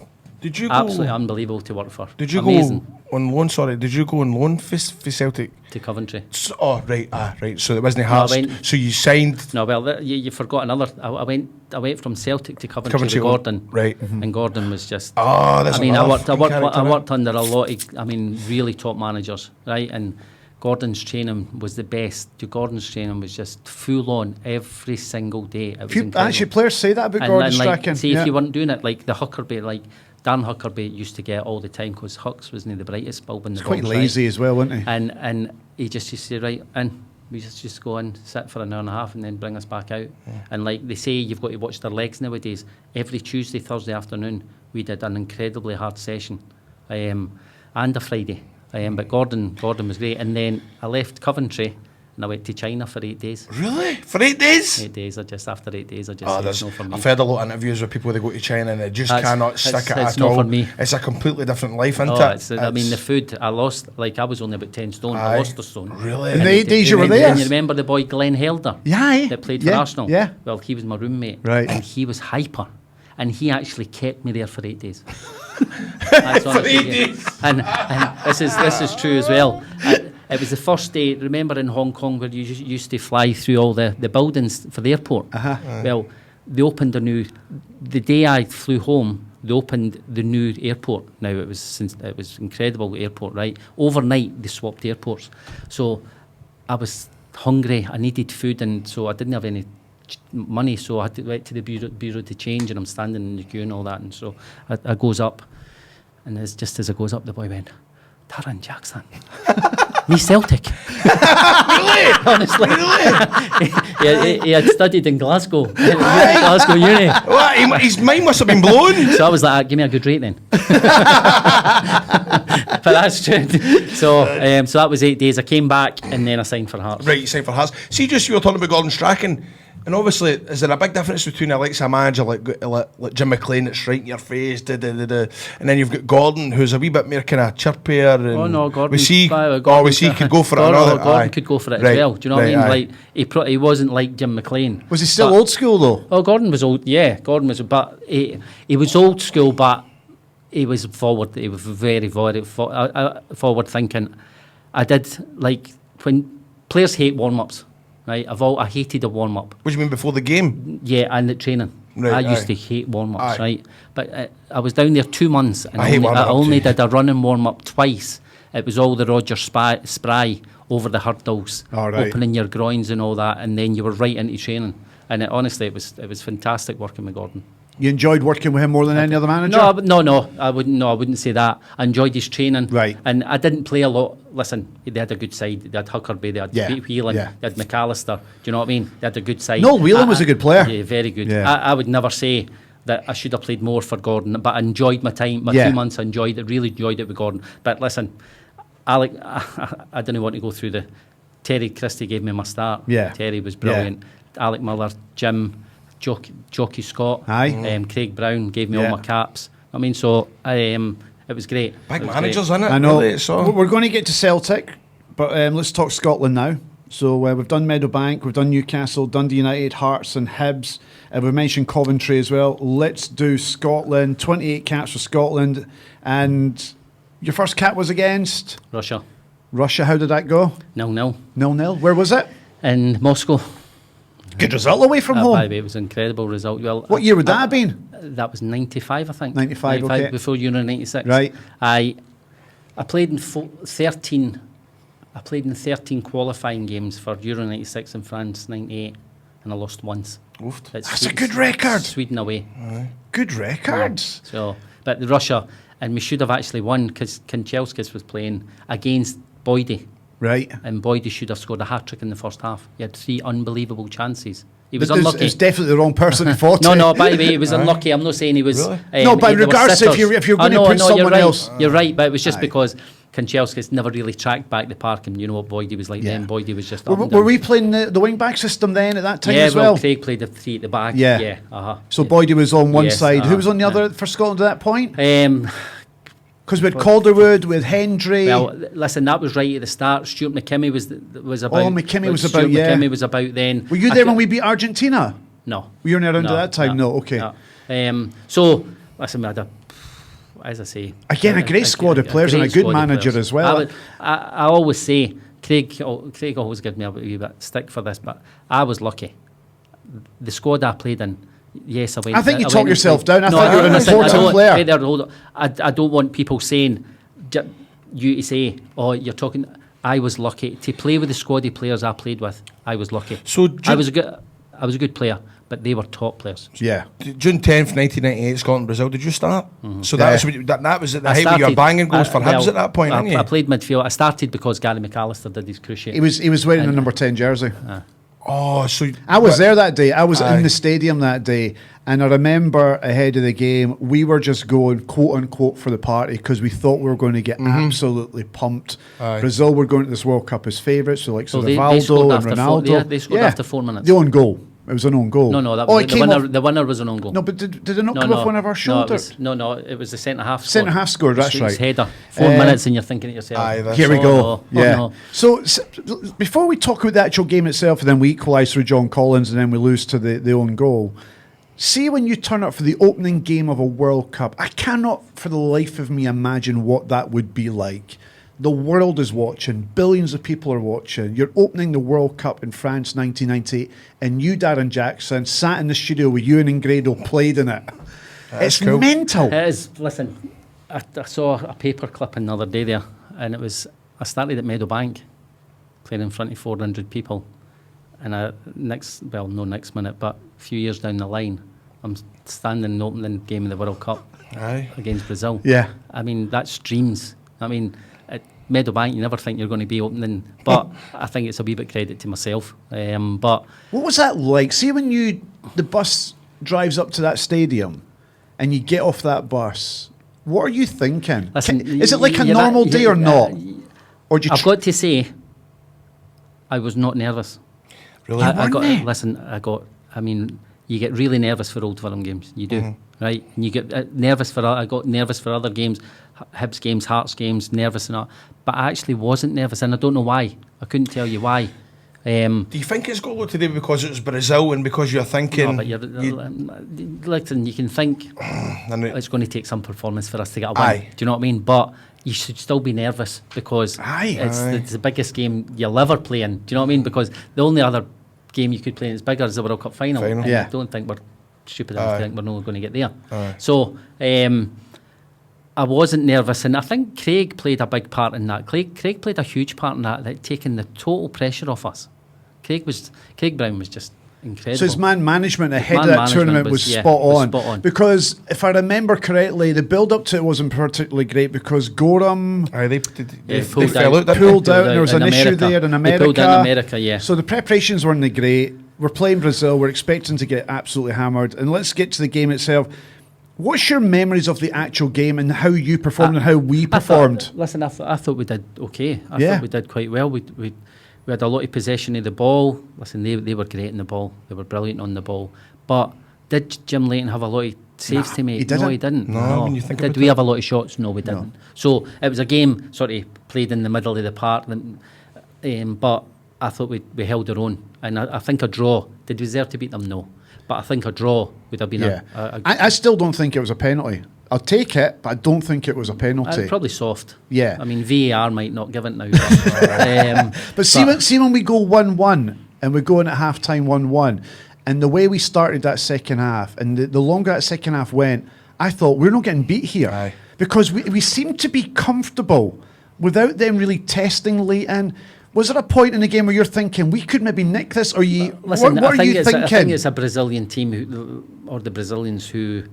Speaker 2: absolutely unbelievable to work for.
Speaker 3: Did you
Speaker 2: Amazing.
Speaker 3: go on loan? Sorry, did you go on loan for Celtic?
Speaker 2: To Coventry.
Speaker 3: Right. So it wasn't Hearts. So you signed.
Speaker 2: No, well, you forgot another. I went from Celtic to Coventry with Gordon.
Speaker 3: Right.
Speaker 2: Mm-hmm. And Gordon was just.
Speaker 3: That's.
Speaker 2: I mean, I worked under a lot of, really top managers, right? And Gordon's training was the best. Gordon's training was just full on every single day. It was incredible.
Speaker 1: Actually, players say that about Gordon Strachan.
Speaker 2: See, if you weren't doing it, like the Huckerby, Dan Huckerby used to get all the time because Hucks wasn't the brightest bulb in the box.
Speaker 1: Quite lazy as well, wasn't he?
Speaker 2: And he just used to say, right, and we just go in, sit for an hour and a half and then bring us back out. Yeah. And like they say, you've got to watch their legs nowadays. Every Tuesday, Thursday afternoon, we did an incredibly hard session, and a Friday. But Gordon was great. And then I left Coventry and I went to China for 8 days.
Speaker 3: Really? For 8 days?
Speaker 2: 8 days. After 8 days, I just said, no for me.
Speaker 3: I've heard a lot of interviews with people that go to China and they just cannot stick it at
Speaker 2: all.
Speaker 3: It's
Speaker 2: for me.
Speaker 3: It's a completely different life, isn't it?
Speaker 2: I mean, the food, I lost, I was only about 10 stone. I lost a stone.
Speaker 3: Really?
Speaker 1: In the 8 days you were there?
Speaker 2: And you remember the boy Glenn Helder?
Speaker 1: Yeah.
Speaker 2: That played for Arsenal?
Speaker 1: Yeah.
Speaker 2: Well, he was my roommate.
Speaker 1: Right.
Speaker 2: And he was hyper. And he actually kept me there for 8 days. For 8 days. And this is true as well. It was the first day, remember in Hong Kong where you used to fly through all the buildings for the airport? Well, they opened the day I flew home, they opened the new airport. Now, it was incredible airport, right? Overnight, they swapped airports. So I was hungry, I needed food, and so I didn't have any money, so I had to wait to the bureau to change, and I'm standing in the queue and all that, and so I goes up, and just as I goes up, the boy went, Darren Jackson. Me Celtic.
Speaker 3: Really?
Speaker 2: Honestly.
Speaker 3: Really?
Speaker 2: he had studied in Glasgow. Glasgow Uni.
Speaker 3: What? His mind must have been blown.
Speaker 2: So I was like, give me a good rate then. But that's true. So that was 8 days. I came back and then I signed for Hearts.
Speaker 3: Right, you signed for Hearts. See, just you were talking about Gordon Strachan. And obviously, is there a big difference between a manager like Jim McLean that's right in your face, and then you've got Gordon, who's a wee bit more kind of chirpier? And
Speaker 2: Gordon.
Speaker 3: Was he could go for it?
Speaker 2: Gordon could go for it as well. Do you know what I mean? Like he wasn't like Jim McLean.
Speaker 1: Was he still old school though?
Speaker 2: Oh, Gordon was old. Yeah, Gordon was, but he was old school, but he was forward. He was very forward thinking. I did like when players hate warm ups. Right, I hated a warm up.
Speaker 3: What do you mean before the game?
Speaker 2: Yeah, and the training. Right, I used to hate warm ups. Right, but I was down there 2 months, and I only did a running warm up twice. It was all the Roger spray over the hurdles, opening your groins and all that, and then you were right into training. And honestly, it was fantastic working with Gordon.
Speaker 1: You enjoyed working with him more than any other manager?
Speaker 2: No, I wouldn't say that. I enjoyed his training.
Speaker 1: Right.
Speaker 2: And I didn't play a lot. Listen, they had a good side. They had Huckerby, they had Whelan, they had McAllister. Do you know what I mean? They had a good side.
Speaker 1: Noel Whelan was a good player.
Speaker 2: Yeah, very good.
Speaker 1: Yeah.
Speaker 2: I would never say that I should have played more for Gordon, but I enjoyed my time. My 2 months, I really enjoyed it with Gordon. But listen, Alec, I didn't want to go through Terry Christie gave me my start.
Speaker 1: Yeah.
Speaker 2: Terry was brilliant. Alec Miller, Jim, Jockey Scott,
Speaker 1: Aye.
Speaker 2: Craig Brown gave me
Speaker 1: Yeah.
Speaker 2: all my caps. I mean, so it was great.
Speaker 3: Big
Speaker 2: It was
Speaker 3: managers,
Speaker 2: great.
Speaker 3: isn't it?
Speaker 1: I know.
Speaker 3: Really, so.
Speaker 1: We're going to get to Celtic, but let's talk Scotland now. So we've done Meadowbank, we've done Newcastle, Dundee United, Hearts and Hibs. We've mentioned Coventry as well. Let's do Scotland. 28 caps for Scotland. And your first cap was against?
Speaker 2: Russia.
Speaker 1: Russia. How did that go?
Speaker 2: 0-0
Speaker 1: 0-0. Where was it?
Speaker 2: in Moscow.
Speaker 1: Good result away from home.
Speaker 2: By the way, it was an incredible result. Well,
Speaker 1: What year would that have been?
Speaker 2: That was 95, I think.
Speaker 1: 95, okay.
Speaker 2: Before Euro 96.
Speaker 1: Right.
Speaker 2: I played in 13. I played in 13 qualifying games for Euro 96 in France 98, and I lost once.
Speaker 3: Oof.
Speaker 1: That's a good record.
Speaker 2: Sweden away.
Speaker 1: Good records.
Speaker 2: So, but the Russia, and we should have actually won because Kanchelskis was playing against Boydie,
Speaker 1: Right.
Speaker 2: and Boydie should have scored a hat-trick in the first half. He had 3 unbelievable chances. He was
Speaker 1: But
Speaker 2: unlucky.
Speaker 1: it's definitely the wrong person he fought.
Speaker 2: No, by the way, he was unlucky. I'm not saying he was...
Speaker 3: Really?
Speaker 1: No, but
Speaker 2: there were
Speaker 1: regardless, if
Speaker 2: sitters.
Speaker 1: you're going to put
Speaker 2: you're
Speaker 1: someone
Speaker 2: right.
Speaker 1: else-
Speaker 2: You're right, but it was just
Speaker 1: Aye.
Speaker 2: because Kanchelskis never really tracked back the park, and you know what Boydie was like then. Boydie was just up and
Speaker 1: Were
Speaker 2: down.
Speaker 1: we playing the wing-back system then at that time
Speaker 2: Yeah,
Speaker 1: as well?
Speaker 2: Craig played the 3 at the back.
Speaker 1: Yeah.
Speaker 2: Yeah. Uh-huh.
Speaker 1: So Boydie was on one
Speaker 2: Yes,
Speaker 1: side. Who was on the
Speaker 2: yeah.
Speaker 1: other for Scotland at that point?
Speaker 2: Um,
Speaker 1: Because we had Calderwood with Hendry.
Speaker 2: well, listen, that was right at the start. Stuart McKimmie was about.
Speaker 1: McKimmie was
Speaker 2: Stuart
Speaker 1: about, yeah.
Speaker 2: McKimmie was about then.
Speaker 1: Were you there when we beat Argentina?
Speaker 2: No.
Speaker 1: Were you around at that time? No, okay.
Speaker 2: No. So, listen, we had a, as I say...
Speaker 1: Again, a great squad of players and a
Speaker 2: great
Speaker 1: good
Speaker 2: squad of
Speaker 1: manager
Speaker 2: players.
Speaker 1: as well.
Speaker 2: I always say, Craig always gives me a wee bit stick for this, but I was lucky. The squad I played in, yes, I went...
Speaker 1: I think you
Speaker 2: went
Speaker 1: talk
Speaker 2: and
Speaker 1: yourself
Speaker 2: played-
Speaker 1: down. I thought you were an
Speaker 2: listen,
Speaker 1: important player.
Speaker 2: Wait there, hold on. I don't want people saying, you to say, oh, you're talking... I was lucky. To play with the squad of players I played with, I was lucky.
Speaker 3: So
Speaker 2: I was a good player, but they were top players.
Speaker 1: Yeah.
Speaker 3: June 10th, 1998, Scotland, Brazil. Did you start? So
Speaker 1: Yeah.
Speaker 3: that was at the
Speaker 2: I
Speaker 3: height of your
Speaker 2: started-
Speaker 3: banging goals for Hibs
Speaker 2: well,
Speaker 3: at that point,
Speaker 2: I,
Speaker 3: didn't you?
Speaker 2: I played midfield. I started because Gary McAllister did his cruciate.
Speaker 1: He was wearing the number 10 jersey.
Speaker 3: Oh, so
Speaker 1: I was there that day. I was
Speaker 3: Aye.
Speaker 1: in the stadium that day. And I remember ahead of the game, we were just going, quote unquote, for the party because we thought we were going to get absolutely pumped.
Speaker 3: Aye.
Speaker 1: Brazil were going to this World Cup as favourites, so like
Speaker 2: So
Speaker 1: Rivaldo
Speaker 2: they scored
Speaker 1: and
Speaker 2: after
Speaker 1: Ronaldo.
Speaker 2: they scored after 4 minutes.
Speaker 1: The own goal. It was an own goal.
Speaker 2: No, that
Speaker 1: Oh,
Speaker 2: was
Speaker 1: it
Speaker 2: the
Speaker 1: came
Speaker 2: winner.
Speaker 1: off.
Speaker 2: The winner was an own goal.
Speaker 1: No, but did it not come off one of our shoulders?
Speaker 2: No, it was the centre half.
Speaker 1: Centre half scored, that's
Speaker 2: It was
Speaker 1: right.
Speaker 2: header. 4 minutes, and you're thinking to yourself.
Speaker 3: Aye, that's
Speaker 1: Here we
Speaker 3: all.
Speaker 1: go.
Speaker 2: no.
Speaker 1: Yeah.
Speaker 2: Oh, no.
Speaker 1: So before we talk about the actual game itself, and then we equalise through John Collins, and then we lose to the own goal. See, when you turn up for the opening game of a World Cup, I cannot for the life of me imagine what that would be like. The world is watching. Billions of people are watching. You're opening the World Cup in France 1998, and you, Darren Jackson, sat in the studio with Ewan and Grado, played in it. It's
Speaker 3: cool.
Speaker 1: mental.
Speaker 2: It is. Listen, I saw a paper clipping the other day there, and it was. I started at Meadowbank, playing in front of 400 people, and next minute, but a few years down the line, I'm standing in the opening game of the World Cup
Speaker 3: Aye.
Speaker 2: against Brazil.
Speaker 1: Yeah.
Speaker 2: I mean, that's dreams. I mean, at Meadowbank, you never think you're going to be opening, but I think it's a wee bit credit to myself. But
Speaker 1: What was that like? See, when the bus drives up to that stadium and you get off that bus, what are you thinking?
Speaker 2: listen,
Speaker 1: Is it like a
Speaker 2: you're
Speaker 1: normal day or not? Or do you
Speaker 2: I've got to say, I was not nervous.
Speaker 3: Really?
Speaker 2: I got
Speaker 1: Weren't you?
Speaker 2: listen. I mean, you get really nervous for Old Firm games. You do, right? And you get nervous for. I got nervous for other games, Hibs games, Hearts games, nervous and all. But I actually wasn't nervous, and I don't know why. I couldn't tell you why.
Speaker 3: Do you think it's got a lot to do because it was Brazil and because you're thinking...
Speaker 2: No, but listen, you can think
Speaker 3: and it-
Speaker 2: it's going to take some performance for us to get a win.
Speaker 3: Aye.
Speaker 2: Do you know what I mean? But you should still be nervous because
Speaker 1: Aye.
Speaker 2: it's the biggest game you'll ever play in. Do you know what I mean? Because the only other game you could play in is bigger is the World Cup final. And
Speaker 1: Yeah.
Speaker 2: I don't think we're stupid enough
Speaker 3: Aye.
Speaker 2: to think we're not going to get there.
Speaker 3: Aye.
Speaker 2: So I wasn't nervous, and I think Craig played a big part in that. Craig played a huge part in that taking the total pressure off us. Craig Brown was just incredible.
Speaker 1: So his man management ahead of
Speaker 2: Man
Speaker 1: that
Speaker 2: management
Speaker 1: tournament was
Speaker 2: was
Speaker 1: spot on.
Speaker 2: spot on.
Speaker 1: Because if I remember correctly, the build up to it wasn't particularly great because Gorham
Speaker 3: Aye, they
Speaker 2: pulled
Speaker 3: fell out, didn't
Speaker 1: pulled
Speaker 3: they?
Speaker 1: out, and there was
Speaker 2: in
Speaker 1: an issue
Speaker 2: America.
Speaker 1: there in
Speaker 2: They
Speaker 1: America.
Speaker 2: pulled out in America, yeah.
Speaker 1: So the preparations weren't great. We're playing Brazil. We're expecting to get absolutely hammered. And let's get to the game itself. What's your memories of the actual game and how you performed and how we performed?
Speaker 2: I thought we did okay. I
Speaker 1: Yeah.
Speaker 2: thought we did quite well. we had a lot of possession of the ball. Listen, they were great in the ball. They were brilliant on the ball. But did Jim Leighton have a lot of saves to make?
Speaker 1: He didn't.
Speaker 2: No, he didn't.
Speaker 3: No, when you think
Speaker 2: Did
Speaker 3: about
Speaker 2: we
Speaker 3: it.
Speaker 2: have a lot of shots? No, we didn't. So it was a game sort of played in the middle of the park. But I thought we held our own. And I think a draw, did we deserve to beat them? No. But I think a draw would have been
Speaker 1: I still don't think it was a penalty. I'll take it, but I don't think it was a penalty.
Speaker 2: probably soft.
Speaker 1: Yeah.
Speaker 2: I mean, VAR might not give it now. But,
Speaker 1: But see when we go 1-1 and we're going at half-time 1-1, and the way we started that second half, and the longer that second half went, I thought, we're not getting beat here.
Speaker 3: Aye.
Speaker 1: Because we seemed to be comfortable without them really testing Leighton. Was there a point in the game where you're thinking, we could maybe nick this? Or you,
Speaker 2: listen,
Speaker 1: what are you thinking?
Speaker 2: I think it's a Brazilian team, or the Brazilians who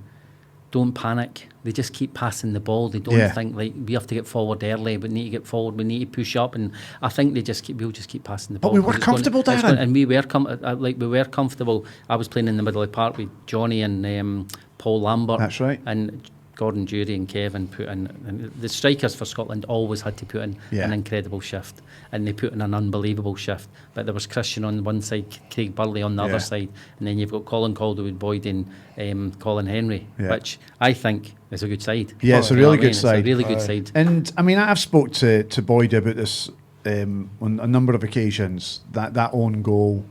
Speaker 2: don't panic. They just keep passing the ball. They don't think like we have to get forward early. We need to get forward. We need to push up. And I think we'll just keep passing the ball.
Speaker 1: But we were comfortable, Darren.
Speaker 2: And we were comfortable. I was playing in the middle of the park with Johnny and Paul Lambert.
Speaker 1: That's right.
Speaker 2: And Gordon Jury and Kevin put in, and the strikers for Scotland always had to put in an incredible shift, and they put in an unbelievable shift. But there was Christian on one side, Craig Burley on the other side, and then you've got Colin Calderwood, Boyd, and Colin Henry, which I think is a good side.
Speaker 1: Yeah, it's a really good side.
Speaker 2: It's a really good side.
Speaker 1: And I mean, I've spoke to Boyd about this on a number of occasions. That own goal.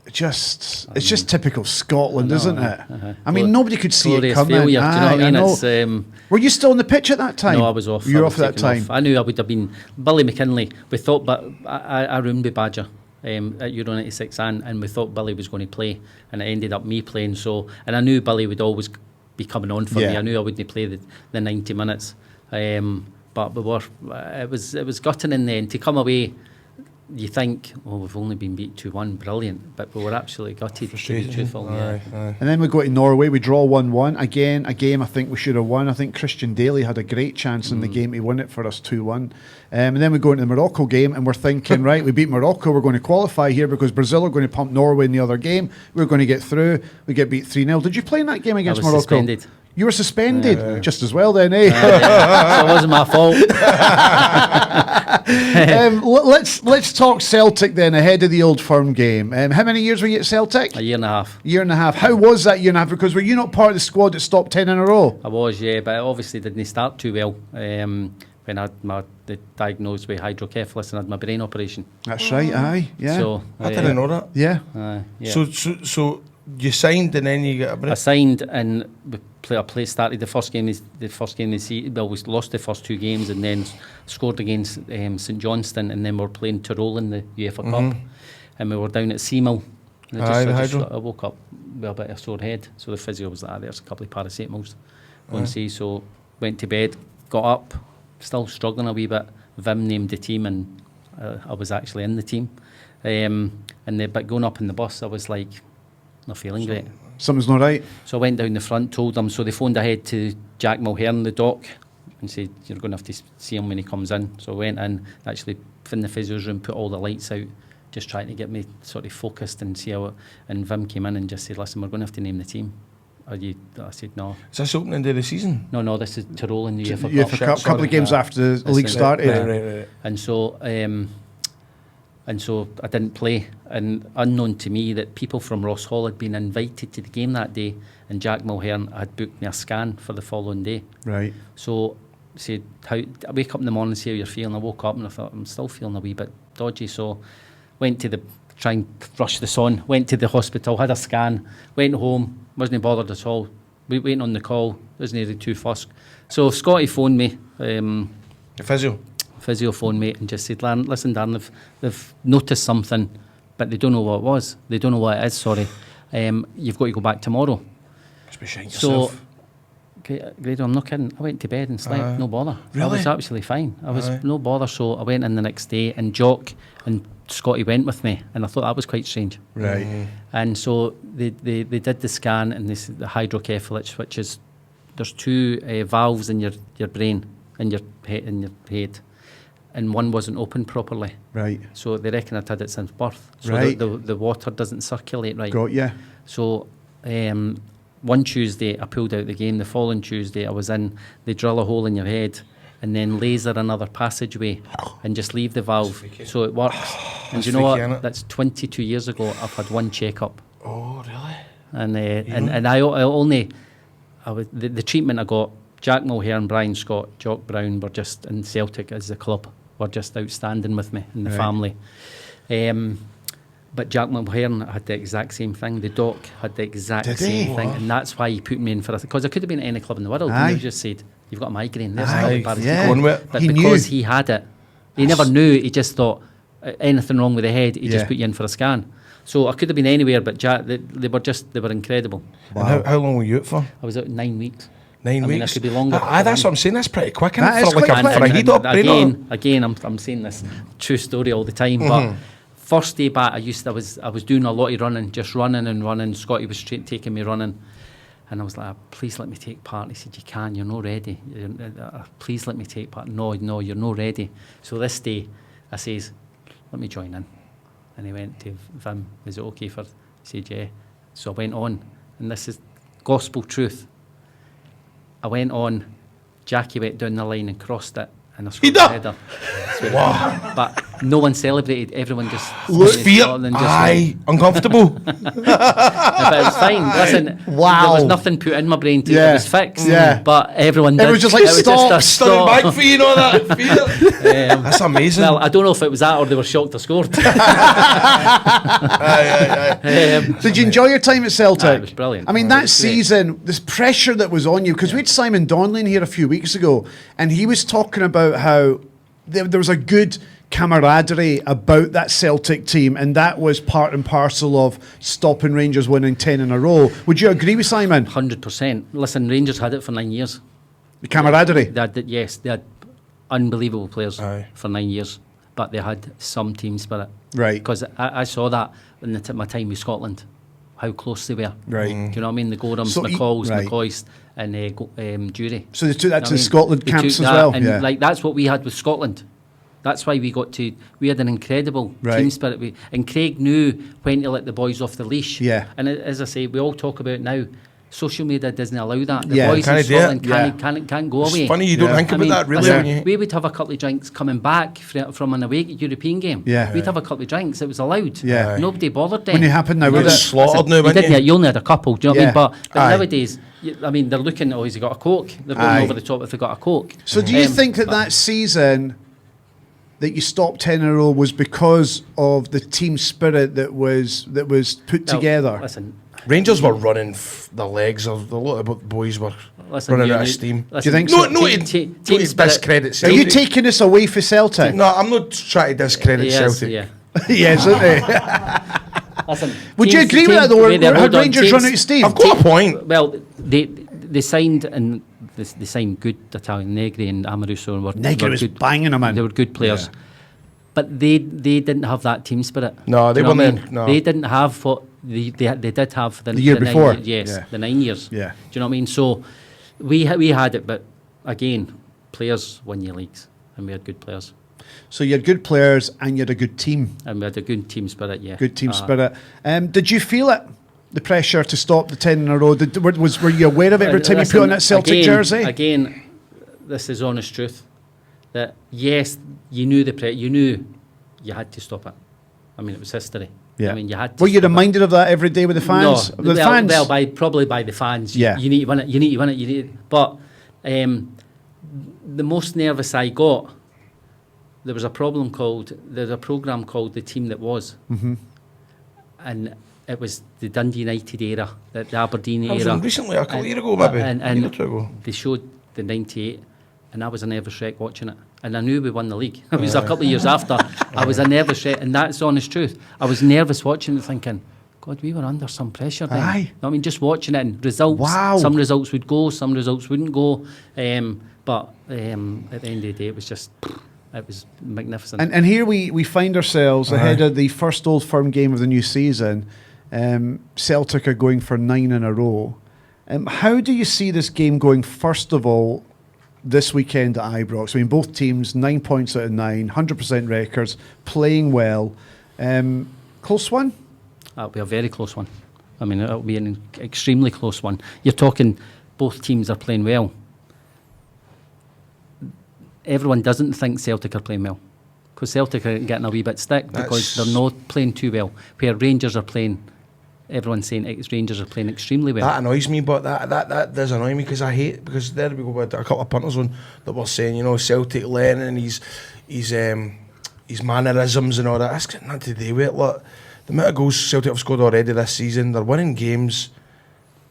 Speaker 1: It's just typical Scotland, isn't it? I mean, nobody could see it coming.
Speaker 2: Failure, do you know what I mean? It's,
Speaker 1: were you still on the pitch at that time?
Speaker 2: No, I was off.
Speaker 1: You were off at that time.
Speaker 2: I knew I would have been Billy McKinlay. We thought, but I roomed with Badger at Euro 96, and we thought Billy was going to play, and it ended up me playing. So, and I knew Billy would always be coming on for me. I knew I wouldn't play the 90 minutes. But we were. It was gutting in the end to come away. You think, we've only been beat 2-1, brilliant, but we were absolutely gutted, to be truthful.
Speaker 1: And then we go to Norway, we draw 1-1. Again, a game I think we should have won. I think Christian Daly had a great chance in the game to win it for us 2-1. And then we go into the Morocco game, and we're thinking, right, we beat Morocco, we're going to qualify here because Brazil are going to pump Norway in the other game. We're going to get through. We get beat 3-0. Did you play in that game against Morocco?
Speaker 2: Suspended.
Speaker 1: You were suspended, just as well then, eh?
Speaker 2: So it wasn't my fault.
Speaker 1: Let's talk Celtic then, ahead of the Old Firm game. How many years were you at Celtic?
Speaker 2: A year and a half.
Speaker 1: Year and a half. How was that year and a half? Because were you not part of the squad that stopped 10 in a row?
Speaker 2: I was, yeah, but I obviously didn't start too well. When I had the diagnosed with hydrocephalus and had my brain operation.
Speaker 1: That's right, aye, yeah.
Speaker 2: So
Speaker 3: I didn't know that.
Speaker 1: Yeah.
Speaker 2: Yeah.
Speaker 3: So you signed and then you got a break?
Speaker 2: I signed and started the first game of the season. Well, we lost the first two games and then scored against St Johnstone, and then we were playing Tyrol in the UEFA Cup, and we were down at Seamill. And I woke up with a bit of a sore head, so the physio was like, there's a couple of paracetamols. Go and see. So went to bed, got up, still struggling a wee bit. Vim named the team, and I was actually in the team. But going up in the bus, I was like, not feeling great.
Speaker 1: Something's not right.
Speaker 2: So I went down the front, told them. So they phoned ahead to Jack Mulhern, the doc, and said, you're going to have to see him when he comes in. So I went in, actually in the physio's room, put all the lights out, just trying to get me sort of focused and see how. And Vim came in and just said, listen, we're going to have to name the team. I said, no.
Speaker 3: Is this opening day of the season?
Speaker 2: No, this is Tyrol in the UEFA
Speaker 1: UEFA Cup. Couple of games after the league started.
Speaker 3: Right.
Speaker 2: And so I didn't play, and unknown to me that people from Ross Hall had been invited to the game that day, and Jack Mulhern had booked me a scan for the following day.
Speaker 1: Right.
Speaker 2: So said, I wake up in the morning and see how you're feeling. I woke up and I thought, I'm still feeling a wee bit dodgy. So went to try and rush this on, went to the hospital, had a scan, went home, wasn't bothered at all. Waiting on the call, wasn't really too fussed. So Scotty phoned me.
Speaker 3: The physio
Speaker 2: phoned me and just said, listen, Darren, they've noticed something, but they don't know what it was. They don't know what it is, sorry. You've got to go back tomorrow.
Speaker 3: Just be shitting yourself.
Speaker 2: So, Grado, I'm not kidding. I went to bed and slept, no bother.
Speaker 3: Really?
Speaker 2: I was absolutely fine. I was no bother. So I went in the next day, and Jock and Scotty went with me, and I thought that was quite strange.
Speaker 1: Right.
Speaker 2: And so they did the scan, and this the hydrocephalus, which is there's two valves in your brain, in your head. And one wasn't open properly.
Speaker 1: Right.
Speaker 2: So they reckon I'd had it since birth. So
Speaker 1: right.
Speaker 2: the water doesn't circulate right.
Speaker 1: Got ya.
Speaker 2: So one Tuesday I pulled out the game. The following Tuesday I was in. They drill a hole in your head, and then laser another passageway and just leave the valve so it works. And
Speaker 3: That's
Speaker 2: do you know
Speaker 3: freaky,
Speaker 2: what?
Speaker 3: innit?
Speaker 2: That's 22 years ago. I've had one checkup,
Speaker 3: Oh, really?
Speaker 2: and I only the treatment I got. Jack Mulhern and Brian Scott, Jock Brown were just in Celtic as a club were just outstanding with me in the family. But Jack Mulhern had the exact same thing. The doc had the exact same thing, and that's why he put me in for because I could have been at any club in the world. And he just said, "You've got a migraine." There's
Speaker 3: Aye,
Speaker 2: how bad
Speaker 3: yeah. Go on with it.
Speaker 2: But
Speaker 1: He
Speaker 2: because
Speaker 1: knew.
Speaker 2: he had it, he never knew. He just thought anything wrong with the head. He just
Speaker 1: Yeah.
Speaker 2: put you in for a scan. So I could have been anywhere, but Jack, they were incredible.
Speaker 3: And how long were you out for?
Speaker 2: I was out 9 weeks.
Speaker 3: 9
Speaker 2: I
Speaker 3: weeks?
Speaker 2: mean, I could be longer.
Speaker 3: That's what I'm saying. That's pretty quick.
Speaker 1: That
Speaker 3: innit?
Speaker 1: is
Speaker 3: For like
Speaker 1: quite
Speaker 3: a,
Speaker 1: quick.
Speaker 3: for a heat up.
Speaker 2: Again, I'm saying this true story all the time. But first day back, I was doing a lot of running, just running and running. Scotty was taking me running, and I was like, "Please let me take part." And he said, "You can. You're not ready. Please let me take part." No, you're not ready. So this day, I says, "Let me join in." And he went to Vim. Is it okay for? He said, "Yeah." So I went on, and this is gospel truth. I went on, Jackie went down the line and crossed it, and I scored the header.
Speaker 3: Wow.
Speaker 2: But no one celebrated. Everyone just
Speaker 3: Fear.
Speaker 2: and
Speaker 3: Aye. Uncomfortable.
Speaker 2: but it was fine. Listen,
Speaker 1: Wow.
Speaker 2: there was nothing put in my brain to
Speaker 1: Yeah.
Speaker 2: it was fixed.
Speaker 1: Yeah.
Speaker 2: But everyone did.
Speaker 1: Everyone just like,
Speaker 2: It was
Speaker 1: stop,
Speaker 2: a
Speaker 3: Stunning back for you and all that. Fear. That's amazing.
Speaker 2: Well, I don't know if it was that or they were shocked I scored.
Speaker 3: Aye.
Speaker 1: Did you enjoy your time at Celtic?
Speaker 2: It was brilliant.
Speaker 1: I mean,
Speaker 2: It
Speaker 1: that
Speaker 2: was great.
Speaker 1: season, this pressure that was on you, because we had Simon Donnelly in here a few weeks ago, and he was talking about how there was a good camaraderie about that Celtic team, and that was part and parcel of stopping Rangers winning 10 in a row. Would you agree with Simon?
Speaker 2: 100%. Listen, Rangers had it for 9 years.
Speaker 1: The camaraderie?
Speaker 2: They had unbelievable players
Speaker 3: Aye.
Speaker 2: for 9 years, but they had some team spirit.
Speaker 1: Right.
Speaker 2: Because I saw that in my time with Scotland, how close they were.
Speaker 1: Right.
Speaker 2: Do you know what I mean? The Gorhams,
Speaker 1: So
Speaker 2: McCalls,
Speaker 1: right.
Speaker 2: McCoist, and Jury.
Speaker 1: So they took that to
Speaker 2: I
Speaker 1: the
Speaker 2: mean,
Speaker 1: Scotland
Speaker 2: they
Speaker 1: camps
Speaker 2: took
Speaker 1: as
Speaker 2: that,
Speaker 1: well?
Speaker 2: and
Speaker 1: Yeah.
Speaker 2: like that's what we had with Scotland. That's why we had an incredible
Speaker 1: Right.
Speaker 2: team spirit. And Craig knew when to let the boys off the leash.
Speaker 1: Yeah.
Speaker 2: And as I say, we all talk about now, social media doesn't allow that. The
Speaker 1: Yeah.
Speaker 2: boys in
Speaker 3: Can't do it.
Speaker 2: Scotland
Speaker 1: Yeah.
Speaker 2: can't go away.
Speaker 3: It's funny you don't
Speaker 1: Yeah.
Speaker 3: think about that really.
Speaker 2: listen,
Speaker 3: When you,
Speaker 2: we would have a couple of drinks coming back from an away European game.
Speaker 1: Yeah.
Speaker 2: We'd have a couple of drinks. It was allowed.
Speaker 1: Yeah.
Speaker 2: Nobody bothered then.
Speaker 1: When it happened now,
Speaker 3: You'd
Speaker 1: would
Speaker 3: get
Speaker 1: it?
Speaker 3: slaughtered now,
Speaker 2: you
Speaker 3: wouldn't
Speaker 2: didn't.
Speaker 3: you?
Speaker 2: You only had a couple. Do you know what I
Speaker 1: Yeah.
Speaker 2: mean? But
Speaker 3: Aye.
Speaker 2: nowadays, I mean, they're looking. Oh, has he got a Coke? They're going
Speaker 1: Aye.
Speaker 2: over the top if they got a Coke.
Speaker 1: So do you think that season that you stopped 10 in a row was because of the team spirit that was put together?
Speaker 2: Listen,
Speaker 3: Rangers were running the legs of a lot of boys were running out of steam.
Speaker 1: Do you think
Speaker 3: No,
Speaker 1: so?
Speaker 3: no,
Speaker 2: Team-
Speaker 3: no,
Speaker 2: team
Speaker 3: to
Speaker 2: spirit-
Speaker 3: discredit
Speaker 1: Are
Speaker 3: Celtic.
Speaker 1: you taking this away for Celtic?
Speaker 3: No, I'm not trying to discredit
Speaker 2: Yes,
Speaker 3: Celtic.
Speaker 2: yeah.
Speaker 1: Yes, isn't it?
Speaker 2: Listen,
Speaker 1: Would you
Speaker 2: teams-
Speaker 1: agree with that though?
Speaker 2: wait there,
Speaker 1: Had
Speaker 2: hold on,
Speaker 1: Rangers
Speaker 2: teams-
Speaker 1: run out of steam?
Speaker 3: I've got a point.
Speaker 2: Well, they signed and they signed good Italian Negri and Amoruso were
Speaker 1: Negri was
Speaker 2: good,
Speaker 1: banging them in.
Speaker 2: They were good players, but they didn't have that team spirit.
Speaker 3: No, they
Speaker 2: Do you know what I
Speaker 3: weren't
Speaker 2: mean?
Speaker 3: no.
Speaker 2: They didn't have what they did have for
Speaker 1: The year
Speaker 2: 9
Speaker 1: before.
Speaker 2: years, yes,
Speaker 1: Yeah.
Speaker 2: the 9 years.
Speaker 1: Yeah.
Speaker 2: Do you know what I mean? So we had it, but again, players win your leagues, and we had good players,
Speaker 1: So you had good players and you had a good team.
Speaker 2: and we had a good team spirit. Yeah,
Speaker 1: Good team spirit. Did you feel it? The pressure to stop the 10 in a row? Were you aware of it every time you put on that Celtic jersey?
Speaker 2: Again, this is honest truth. That yes, you knew you knew you had to stop it. I mean, it was history.
Speaker 1: Yeah.
Speaker 2: I mean, you had to.
Speaker 1: Were you
Speaker 2: stop it.
Speaker 1: reminded of that every day with the fans?
Speaker 2: No,
Speaker 1: The fans?
Speaker 2: well, probably by the fans.
Speaker 1: Yeah.
Speaker 2: You need to win it. You need to win it. You need. But the most nervous I got, there was a program called The Team That Was, and it was the Dundee United era, the Aberdeen
Speaker 3: I was
Speaker 2: era.
Speaker 3: on recently, a couple of years ago, maybe.
Speaker 2: And
Speaker 3: a year or two ago.
Speaker 2: they showed the 98, and I was a nervous wreck watching it. And I knew we won the league. It was a couple of years after. I was a nervous wreck, and that's the honest truth. I was nervous watching it, thinking, God, we were under some pressure then.
Speaker 1: Aye.
Speaker 2: I mean, just watching it and results.
Speaker 1: Wow.
Speaker 2: Some results would go, some results wouldn't go. But at the end of the day, it was magnificent.
Speaker 1: And here we find ourselves ahead of the first Old Firm game of the new season. Celtic are going for 9 in a row. How do you see this game going, first of all, this weekend at Ibrox? I mean, both teams, 9 points out of 9, 100% records, playing well. Close one?
Speaker 2: That'll be a very close one. I mean, it'll be an extremely close one. You're talking both teams are playing well. everyone doesn't think Celtic are playing well, because Celtic are getting a wee bit stick because they're not playing too well, where Rangers are playing. Everyone's saying Rangers are playing extremely well.
Speaker 3: That annoys me, but that does annoy me because I hate, because there we go with a couple of punters on that were saying, you know, Celtic learning his mannerisms and all that. That's got nothing to do with it. Look, the amount of goals Celtic have scored already this season, they're winning games.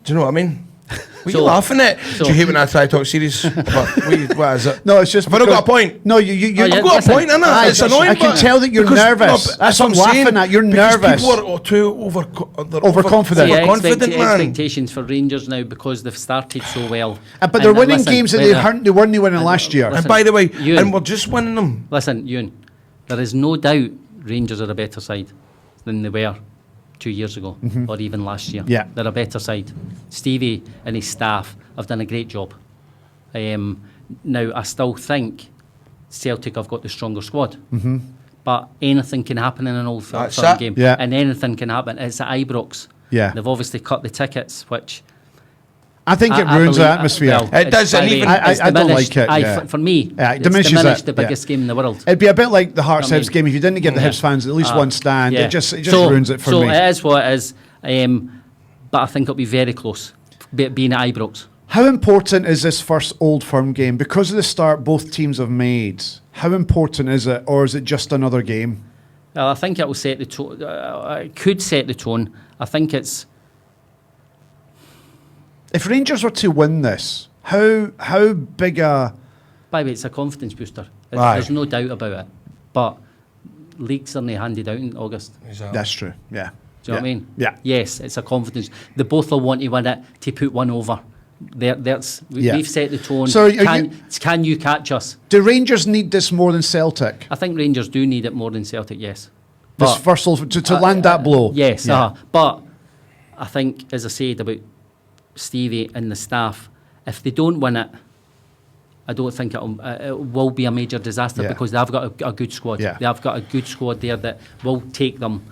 Speaker 3: Do you know what I mean? What are you laughing at? Do you hate when I try to talk serious? What is it?
Speaker 1: No, it's just.
Speaker 3: Have I not got a point?
Speaker 1: No, you.
Speaker 3: I've got a point, innit? It's annoying.
Speaker 1: I can tell that you're nervous. That's what I'm laughing at. You're nervous.
Speaker 3: People are too
Speaker 1: overconfident.
Speaker 3: Overconfident, man.
Speaker 2: Expectations for Rangers now because they've started so well.
Speaker 1: But they're winning games that they weren't winning last year.
Speaker 3: And by the way, and we're just winning them.
Speaker 2: Listen, Ewan, there is no doubt Rangers are a better side than they were 2 years ago or even last year.
Speaker 1: Yeah.
Speaker 2: They're a better side. Stevie and his staff have done a great job. Now, I still think Celtic have got the stronger squad. But anything can happen in an Old Firm game.
Speaker 1: Yeah.
Speaker 2: And anything can happen. It's at Ibrox.
Speaker 1: Yeah.
Speaker 2: They've obviously cut the tickets, which...
Speaker 1: I think it ruins the atmosphere.
Speaker 3: It does, and even
Speaker 1: I don't like it.
Speaker 2: For me,
Speaker 1: it diminishes
Speaker 2: diminished the biggest game in the world.
Speaker 1: It'd be a bit like the Hearts-Hibs game. If you didn't give the Hibs fans at least one stand, it just ruins it for me.
Speaker 2: So it is what it is, but I think it'll be very close, being at Ibrox.
Speaker 1: How important is this first Old Firm game? Because of the start both teams have made, how important is it, or is it just another game?
Speaker 2: Well, I think it will set the tone. It could set the tone. I think it's...
Speaker 1: If Rangers were to win this, how big a...
Speaker 2: By the way, it's a confidence booster. There's no doubt about it. But leagues aren't handed out in August.
Speaker 3: Exactly.
Speaker 1: That's true, yeah.
Speaker 2: Do you know what I mean?
Speaker 1: Yeah.
Speaker 2: Yes, it's a confidence. They both will want to win it to put one over. We've set the tone.
Speaker 1: So
Speaker 2: can you catch us?
Speaker 1: Do Rangers need this more than Celtic?
Speaker 2: I think Rangers do need it more than Celtic, yes.
Speaker 1: This first Old to land that blow?
Speaker 2: Yes, but I think, as I said about Stevie and the staff, if they don't win it, I don't think it will be a major disaster because they've got a good squad.
Speaker 1: Yeah.
Speaker 2: They have got a good squad there that will take them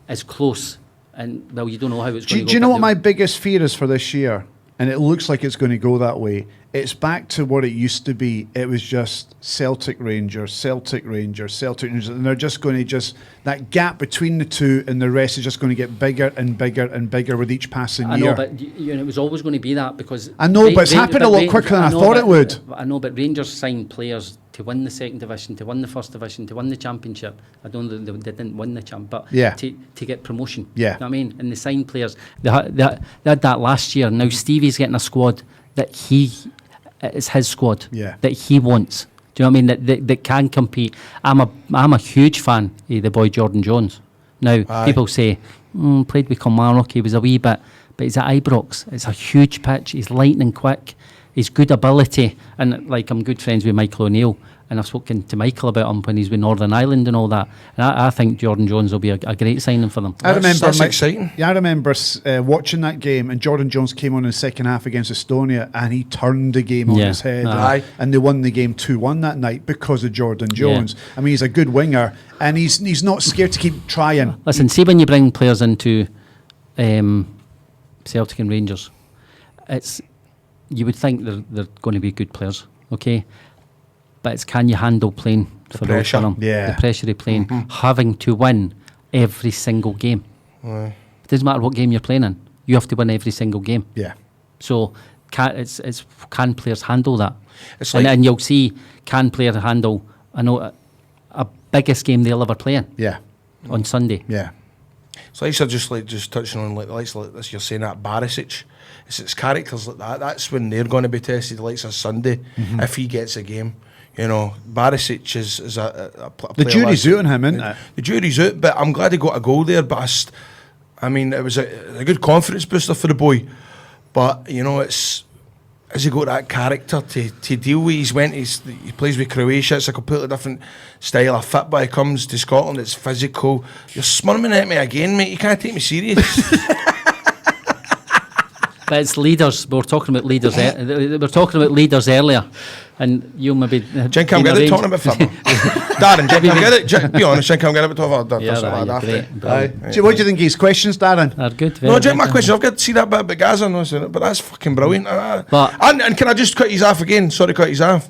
Speaker 2: as close. And, well, you don't know how it's going to go.
Speaker 1: Do you know what my biggest fear is for this year? And it looks like it's going to go that way. It's back to what it used to be. It was just Celtic Rangers, Celtic Rangers, Celtic Rangers. And they're just going to that gap between the two and the rest is just going to get bigger and bigger and bigger with each passing year.
Speaker 2: I know, but it was always going to be that because...
Speaker 1: I know, but it's happened a lot quicker than I thought it would.
Speaker 2: I know, but Rangers signed players to win the second division, to win the first division, to win the championship. I don't know they didn't win the champ, but to get promotion.
Speaker 1: Yeah.
Speaker 2: You know what I mean? And they signed players. They had that last year. Now Stevie's getting a squad that it's his squad that he wants. Do you know what I mean? That can compete. I'm a huge fan of the boy Jordan Jones. Now people say played with Kilmarnock, he was a wee bit, but he's at Ibrox. It's a huge pitch. He's lightning quick. He's good ability, and like I'm good friends with Michael O'Neill, and I've spoken to Michael about him when he's with Northern Ireland and all that. And I think Jordan Jones will be a great signing for them.
Speaker 3: That's exciting.
Speaker 1: Yeah, I remember watching that game, and Jordan Jones came on in the second half against Estonia, and he turned the game on his head. And they won the game 2-1 that night because of Jordan Jones. Yeah. I mean, he's a good winger, and he's not scared to keep trying.
Speaker 2: Listen, see when you bring players into Celtic and Rangers, you would think they're going to be good players, okay? But it's can you handle playing for
Speaker 3: pressure?
Speaker 2: The pressure of playing, having to win every single game. It doesn't matter what game you're playing in. You have to win every single game.
Speaker 1: Yeah.
Speaker 2: So can players handle that? And you'll see can players handle a biggest game they'll ever play in.
Speaker 1: Yeah.
Speaker 2: On Sunday.
Speaker 1: Yeah.
Speaker 3: So I just touching on like this, you're saying that Barisic. It's characters like that. That's when they're going to be tested. The likes of Sunday, if he gets a game, you know, Barisic is a player.
Speaker 1: The jury's out on him, isn't it?
Speaker 3: The jury's out, but I'm glad he got a goal there. But I mean, it was a good confidence booster for the boy. But you know, has he got that character to deal with? He plays with Croatia. It's a completely different style of football. He comes to Scotland. It's physical. You're smurming at me again, mate. You can't take me serious.
Speaker 2: But it's leaders. We were talking about leaders. We were talking about leaders earlier, and you maybe.
Speaker 3: Jen, I'm good at talking about football. Darren, Jen, I'm good at. Be honest, Jen, I'm good at talking about.
Speaker 2: Yeah, great.
Speaker 1: What do you think of his questions, Darren?
Speaker 2: They're good.
Speaker 3: No, Jen, my question. I've got to see that bit about Gazza, but that's fucking brilliant. And can I just cut his off again? Sorry, cut his off.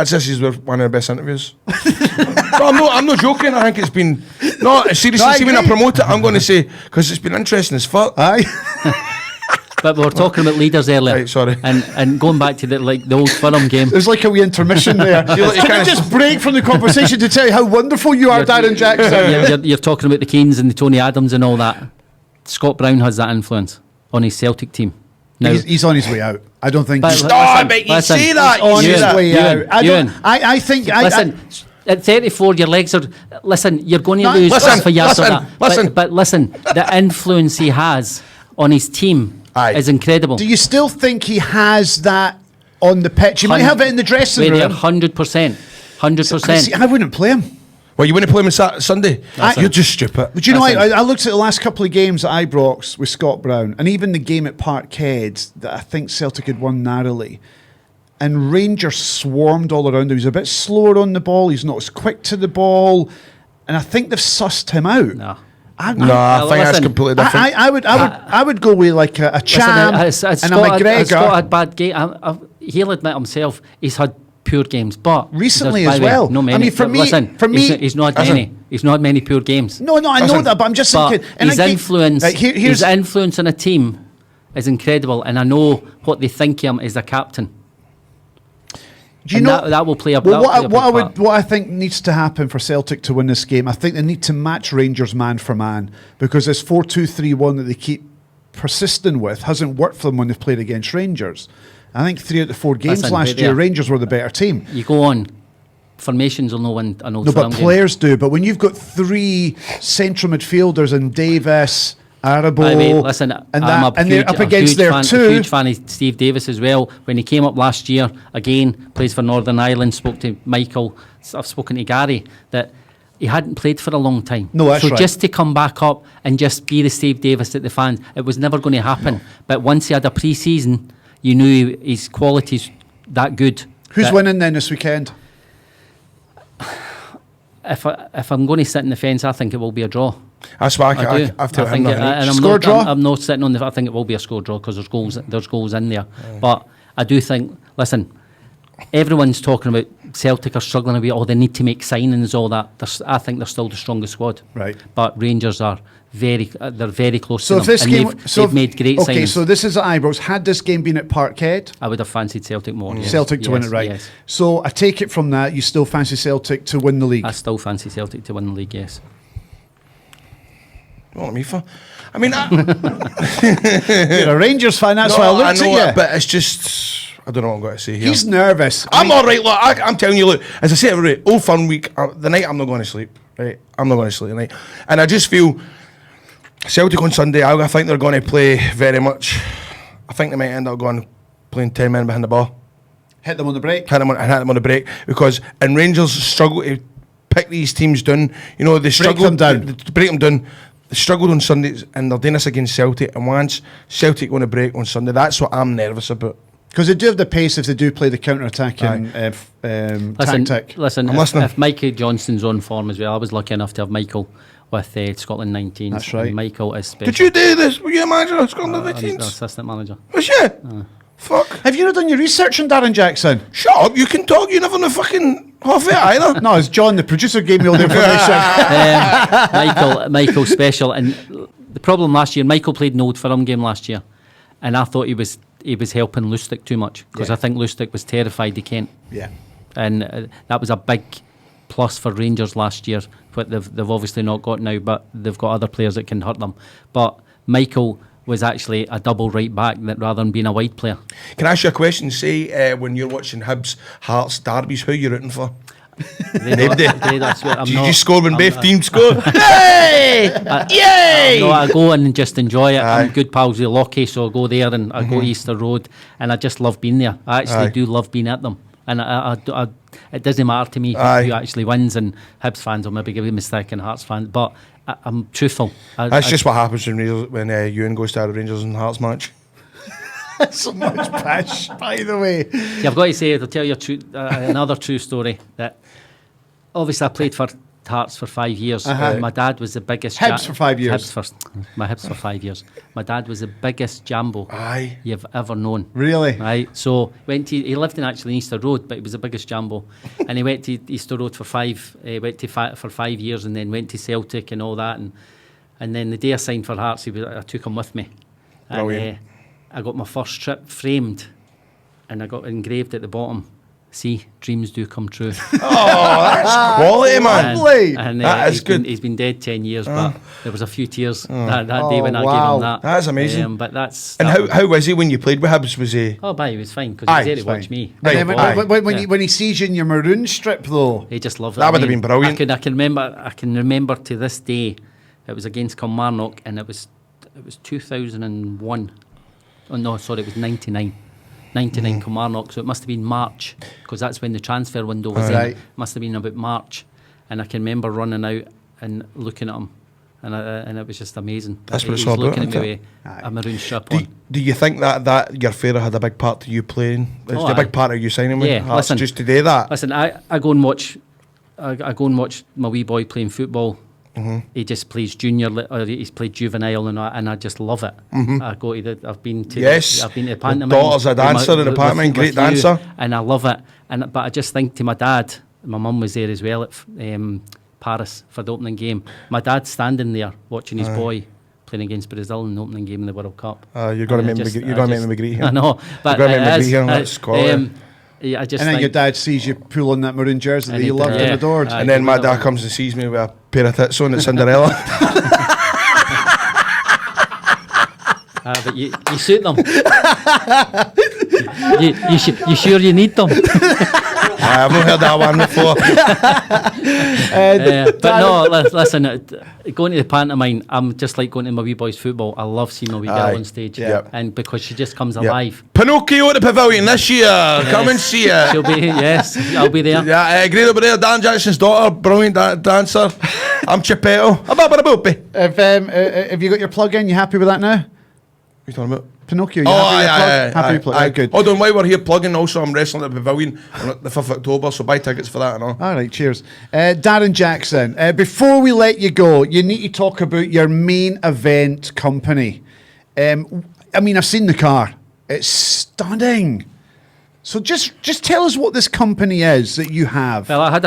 Speaker 3: This is one of the best interviews. No, I'm not joking. I think it's been... No, seriously,
Speaker 1: No,
Speaker 3: see when I promote it, I'm going to say, because it's been interesting as fuck.
Speaker 1: Aye.
Speaker 2: But we were talking about leaders earlier.
Speaker 3: Right, sorry.
Speaker 2: And going back to the old Fulham game.
Speaker 1: There's like a wee intermission there. Can I just break from the conversation to tell you how wonderful you are, Darren Jackson?
Speaker 2: You're talking about the Keanes and the Tony Adams and all that. Scott Brown has that influence on his Celtic team. Now,
Speaker 1: He's on his way out. I don't think...
Speaker 2: But-
Speaker 3: But you
Speaker 2: listen,
Speaker 3: say that.
Speaker 1: on
Speaker 3: You
Speaker 1: his
Speaker 3: say that.
Speaker 1: way out.
Speaker 2: Ewan.
Speaker 1: I think...
Speaker 2: Listen, at 34, your legs are... Listen, you're going to
Speaker 1: No,
Speaker 2: lose
Speaker 3: listen,
Speaker 2: for years
Speaker 3: listen,
Speaker 2: of that.
Speaker 3: listen.
Speaker 2: But listen, the influence he has on his team
Speaker 3: Aye.
Speaker 2: is incredible.
Speaker 1: Do you still think he has that on the pitch? He might have it in the dressing
Speaker 2: Wait there,
Speaker 1: room.
Speaker 2: 100%. 100%.
Speaker 1: I wouldn't play him.
Speaker 3: Well, you wouldn't play him on Sunday? You're just stupid.
Speaker 1: But you know,
Speaker 2: Listen.
Speaker 1: I looked at the last couple of games at Ibrox with Scott Brown, and even the game at Parkhead that I think Celtic had won narrowly. And Rangers swarmed all around him. He's a bit slower on the ball. He's not as quick to the ball, and I think they've sussed him out.
Speaker 2: No.
Speaker 3: I think that's
Speaker 2: Listen,
Speaker 3: completely different.
Speaker 1: I would go with like a Cham and a
Speaker 2: Scott
Speaker 1: McGregor.
Speaker 2: had bad game. He'll admit himself he's had poor games, but
Speaker 1: Recently
Speaker 2: there's
Speaker 1: as
Speaker 2: by the way,
Speaker 1: well.
Speaker 2: no many.
Speaker 1: I mean, for me-
Speaker 2: he's not had many. He's not had many poor games.
Speaker 1: No, I know
Speaker 3: Listen,
Speaker 1: that, but I'm just
Speaker 2: But
Speaker 1: thinking.
Speaker 2: his
Speaker 1: I think-
Speaker 2: influence,
Speaker 1: Right, here's
Speaker 2: his influence on a team is incredible, and I know what they think of him as a captain.
Speaker 1: Do you
Speaker 2: And
Speaker 1: know
Speaker 2: that will play a
Speaker 1: well,
Speaker 2: that'll play a big part.
Speaker 1: what I think needs to happen for Celtic to win this game? I think they need to match Rangers man for man, because this 4-2-3-1 that they keep persisting with hasn't worked for them when they've played against Rangers. I think 3 out of the 4 games
Speaker 2: Listen,
Speaker 1: last
Speaker 2: wait
Speaker 1: year,
Speaker 2: there.
Speaker 1: Rangers were the better team.
Speaker 2: You go on. Formations will know when an old
Speaker 1: No, but
Speaker 2: Fulham game.
Speaker 1: players do. But when you've got 3 central midfielders in Davis, Arabo,
Speaker 2: By the way, listen,
Speaker 1: and
Speaker 2: a
Speaker 1: they're up against their
Speaker 2: a
Speaker 1: 2.
Speaker 2: huge fan of Steve Davis as well. When he came up last year, again, plays for Northern Ireland, spoke to Michael, I've spoken to Gary, that he hadn't played for a long time.
Speaker 1: No, that's
Speaker 2: so
Speaker 1: right.
Speaker 2: just to come back up and just be the Steve Davis that the fans, it was never going to happen. But once he had a pre-season, you knew his quality's that good.
Speaker 1: Who's
Speaker 2: that
Speaker 1: winning then this weekend?
Speaker 2: If I'm going to sit in the fence, I think it will be a draw.
Speaker 3: That's why
Speaker 2: I do.
Speaker 3: I've told him
Speaker 2: think
Speaker 3: nothing.
Speaker 2: and I'm
Speaker 1: Score
Speaker 2: not,
Speaker 1: draw?
Speaker 2: I'm not sitting on the. I think it will be a score draw because there's goals in there. But I do think. Listen, everyone's talking about Celtic are struggling a bit. Oh, they need to make signings, all that. I think they're still the strongest squad.
Speaker 1: Right.
Speaker 2: But Rangers are they're very close
Speaker 1: So
Speaker 2: to
Speaker 1: if
Speaker 2: them,
Speaker 1: this
Speaker 2: and
Speaker 1: game,
Speaker 2: they've made great
Speaker 1: okay,
Speaker 2: signings.
Speaker 1: so this is at Ibrox. Had this game been at Parkhead,
Speaker 2: I would have fancied Celtic more. Yes.
Speaker 1: Celtic to win it,
Speaker 2: Yes,
Speaker 1: right?
Speaker 2: Yes.
Speaker 1: So I take it from that you still fancy Celtic to win the league.
Speaker 2: I still fancy Celtic to win the league. Yes.
Speaker 3: What am I for? I mean,
Speaker 1: You're a Rangers fan, that's why I looked
Speaker 3: know
Speaker 1: at you.
Speaker 3: it, but it's just... I don't know what I'm going to say here.
Speaker 1: He's nervous.
Speaker 3: I'm all right, look, I'm telling you, look, as I say every day, Old Firm week, the night I'm not going to sleep, right? I'm not going to sleep tonight. And I just feel Celtic on Sunday, I think they're going to play very much. I think they might end up playing 10 men behind the ball.
Speaker 1: Hit them on the break.
Speaker 3: Hit them on the break, because and Rangers struggle to pick these teams down. You know, they struggle
Speaker 1: them down.
Speaker 3: to break them down. They struggled on Sundays, and they're doing this against Celtic. And once Celtic going to break on Sunday, that's what I'm nervous about.
Speaker 1: Because they do have the pace if they do play the counter-attacking tactic.
Speaker 2: Listen,
Speaker 3: I'm listening.
Speaker 2: if Mikey Johnston's on form as well, I was lucky enough to have Michael with Scotland 19.
Speaker 1: That's right.
Speaker 2: Michael is special.
Speaker 3: Did you do this? Were you a manager of Scotland
Speaker 2: I'm the
Speaker 3: 19s?
Speaker 2: assistant manager.
Speaker 3: Was you? Fuck.
Speaker 1: Have you not done your research on Darren Jackson?
Speaker 3: Shut up, you can talk, you never know fucking half it either.
Speaker 1: No, it's John, the producer, gave me all the information.
Speaker 2: Michael special, and the problem last year, Michael played an Old Firm game last year, and I thought he was helping Lustig too much, because
Speaker 1: Yeah.
Speaker 2: I think Lustig was terrified he can't,
Speaker 1: Yeah.
Speaker 2: and that was a big plus for Rangers last year. But they've obviously not got now, but they've got other players that can hurt them. But Michael was actually a double right back rather than being a wide player.
Speaker 3: Can I ask you a question? Say, when you're watching Hibs, Hearts, derbies, who are you rooting for?
Speaker 2: That's what I'm
Speaker 3: Did
Speaker 2: not,
Speaker 3: you score when
Speaker 2: I'm
Speaker 3: both
Speaker 2: not-
Speaker 3: teams score? Yay! Yay!
Speaker 2: No, I go in and just enjoy it.
Speaker 3: Aye.
Speaker 2: I'm good pals with Lockie, so I go there and I go Easter Road, and I just love being there. I actually
Speaker 3: Aye.
Speaker 2: do love being at them, and I it doesn't matter to me
Speaker 3: Aye.
Speaker 2: who actually wins. And Hibs fans will maybe give me a mistake, and Hearts fans, but I'm truthful.
Speaker 3: That's just what happens when Ewan goes to a Rangers and Hearts match.
Speaker 1: So much pish, by the way.
Speaker 2: See, I've got to say, I'll tell you another true story. That obviously I played for Hearts for 5 years.
Speaker 1: Uh-huh.
Speaker 2: My dad was the biggest...
Speaker 1: Hibs for 5 years.
Speaker 2: Hibs for 5 years. My dad was the biggest jambo
Speaker 3: Aye.
Speaker 2: you've ever known.
Speaker 1: Really?
Speaker 2: Right, so he lived in actually Easter Road, but he was the biggest jambo. And he went to Easter Road for 5 years, and then went to Celtic and all that. And then the day I signed for Hearts, I took him with me.
Speaker 3: Brilliant.
Speaker 2: And I got my first trip framed, and I got engraved at the bottom. See, dreams do come true.
Speaker 3: Oh, that's quality, man.
Speaker 1: Lovely.
Speaker 2: And
Speaker 3: That is good.
Speaker 2: He's been dead 10 years, but there was a few tears that day when I
Speaker 1: wow.
Speaker 2: gave him that.
Speaker 3: That's amazing.
Speaker 2: But that's...
Speaker 3: And how was he when you played with Hibs? Was he...
Speaker 2: Oh, he was fine, because he was there to
Speaker 1: fine.
Speaker 2: watch me.
Speaker 3: Right,
Speaker 1: And then
Speaker 3: aye.
Speaker 1: when he sees you in your maroon strip, though,
Speaker 2: He just loved it.
Speaker 3: That would have been brilliant.
Speaker 2: I can remember to this day, it was against Kilmarnock, and it was 2001. Oh no, sorry, it was 99. 99 Kilmarnock, so it must have been March, because that's when the transfer window was
Speaker 1: Right.
Speaker 2: in. It must have been about March, and I can remember running out and looking at him, and it was just amazing.
Speaker 3: That's what it's
Speaker 2: He
Speaker 3: all
Speaker 2: was looking
Speaker 3: about,
Speaker 2: at me
Speaker 3: isn't
Speaker 2: with a maroon strip on.
Speaker 3: Do you think that your father had a big part to you playing? It's
Speaker 2: Oh,
Speaker 3: a big
Speaker 2: aye.
Speaker 3: part of you signing with
Speaker 2: Yeah,
Speaker 3: Hearts
Speaker 2: listen.
Speaker 3: just to do that?
Speaker 2: Listen, I go and watch. I go and watch my wee boy playing football. He just plays junior, or he's played juvenile, and I just love it. I go to
Speaker 3: Yes.
Speaker 2: I've been to the
Speaker 3: My
Speaker 2: pantomime.
Speaker 3: daughter's a dancer in the pantomime, great dancer.
Speaker 2: And I love it. But I just think to my dad, my mum was there as well at Paris for the opening game. My dad's standing there watching his boy playing against Brazil in the opening game in the World Cup.
Speaker 3: You're going to
Speaker 2: And
Speaker 3: make me agree here.
Speaker 2: I know, but
Speaker 3: You're gonna make me
Speaker 2: it
Speaker 3: agree
Speaker 2: is,
Speaker 3: here, that's quality.
Speaker 2: yeah, I just
Speaker 1: and then
Speaker 2: think,
Speaker 1: your dad sees you pull on that maroon jersey that
Speaker 2: And
Speaker 1: you
Speaker 2: he-
Speaker 1: loved and
Speaker 2: yeah.
Speaker 1: adored.
Speaker 2: Aye.
Speaker 3: And then my
Speaker 2: good
Speaker 3: dad
Speaker 2: enough.
Speaker 3: comes and sees me with a pair of tits on at Cinderella.
Speaker 2: but you suit them. you sure you need them?
Speaker 3: I've not heard that one before.
Speaker 2: But no, listen, going to the pantomime, I'm just like going to my wee boy's football. I love seeing my wee girl
Speaker 3: Aye.
Speaker 2: on stage.
Speaker 3: Yep.
Speaker 2: And because she just comes
Speaker 3: Yep.
Speaker 2: alive.
Speaker 3: Pinocchio at the Pavilion this year. Come and see it.
Speaker 2: She'll be, yes, I'll be there.
Speaker 3: Yeah, great over there. Darren Jackson's daughter, brilliant dancer. I'm Chippetto.
Speaker 1: Have you got your plug in? You happy with that now?
Speaker 3: What are you talking about?
Speaker 1: Pinocchio, you happy with your plug? Happy with your plug? Right, good.
Speaker 3: Hold on, while we're here plugging, also I'm wrestling at the Pavilion on the 5th of October, so buy tickets for that and all.
Speaker 1: All right, cheers. Darren Jackson, before we let you go, you need to talk about your main event company. I mean, I've seen the car. It's stunning. So just tell us what this company is that you have.
Speaker 2: Well, I had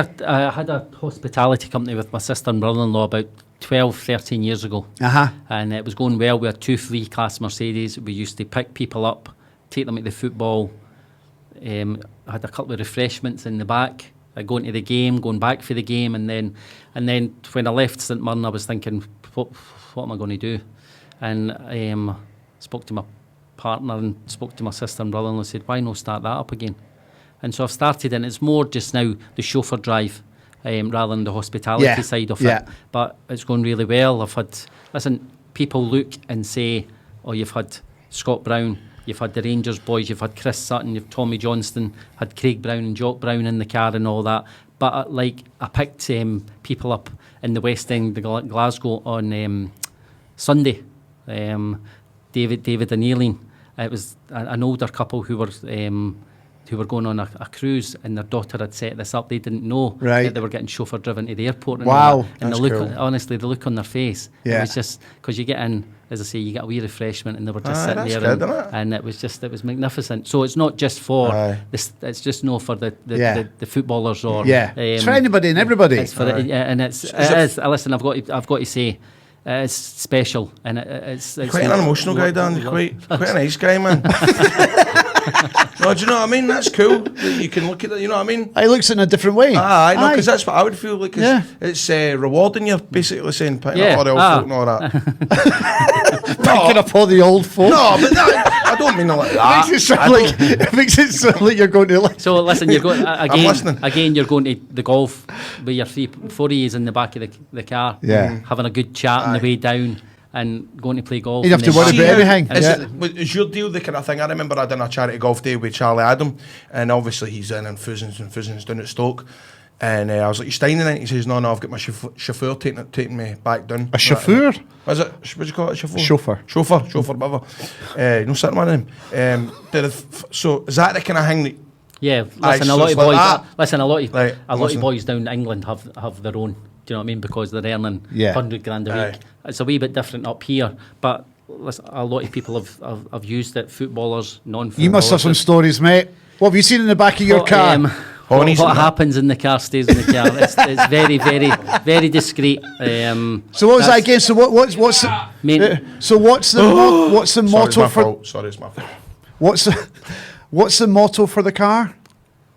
Speaker 2: a hospitality company with my sister and brother-in-law about 12, 13 years ago.
Speaker 1: Uh-huh.
Speaker 2: And it was going well. We had 2 3-class Mercedes. We used to pick people up, take them to the football. I had a couple of refreshments in the back. Going to the game, going back for the game, and then when I left St Mirren, I was thinking, what am I going to do? And spoke to my partner and spoke to my sister and brother-in-law. Said, why not start that up again? And so I've started, and it's more just now the chauffeur drive. Rather than the hospitality side of it. But it's going really well. People look and say, oh, you've had Scott Brown, you've had the Rangers boys, you've had Chris Sutton, you've Tommy Johnston, had Craig Brown and Jock Brown in the car and all that. But I picked people up in the West End, Glasgow on Sunday. David and Eileen. It was an older couple who were going on a cruise, and their daughter had set this up. They didn't know that they were getting chauffeur driven to the airport. And
Speaker 1: Wow.
Speaker 2: all that. And
Speaker 3: That's
Speaker 2: the look,
Speaker 3: cool.
Speaker 2: honestly, the look on their face, it was just, because you get in, as I say, you get a wee refreshment, and they were just sitting
Speaker 3: that's
Speaker 2: there,
Speaker 3: good, isn't it?
Speaker 2: and it was magnificent. So it's not just for this; it's just no for the footballers or
Speaker 1: it's for anybody and everybody.
Speaker 2: It's for and it is. Listen, I've got to say. It's special, and it's
Speaker 3: Quite an emotional guy, Dan. Quite a nice guy, man. No, do you know what I mean? That's cool. That you can look at it. You know what I mean?
Speaker 1: He looks in a different way.
Speaker 3: I know, because that's what I would feel like. It's rewarding you, basically saying picking up all the old folk and all that.
Speaker 1: Picking up all the old folk.
Speaker 3: No, but I don't mean it like that.
Speaker 1: It makes it sound like you're going to.
Speaker 2: So listen, you're going
Speaker 3: I'm listening.
Speaker 2: again. You're going to the golf with your 4 years in the back of the car, having a good chat on the way down, and going to play golf.
Speaker 1: You don't have to worry about anything.
Speaker 3: Is your deal the kind of thing? I remember I done a charity golf day with Charlie Adam, and obviously he's in Fuzins down at Stoke. And I was like, you staying the night? He says, no, I've got my chauffeur taking me back down.
Speaker 1: A chauffeur?
Speaker 3: What is it? What do you call it? A
Speaker 1: Chauffeur.
Speaker 3: Chauffeur, whatever. Certain one of them. So is that the kind of thing that...
Speaker 2: Yeah, listen, a lot of boys down in England have their own Do you know what I mean? Because they're earning
Speaker 1: Yeah.
Speaker 2: 100 grand a week. It's a wee bit different up here, but listen, a lot of people have used it. Footballers, non-footballers.
Speaker 1: You must have some stories, mate. What have you seen in the back of your car?
Speaker 2: What happens in the car stays in the car. It's very, very, very discreet.
Speaker 1: So what was that again? So what's so what's the motto for?
Speaker 3: Sorry, it's my fault.
Speaker 1: What's the motto for the car?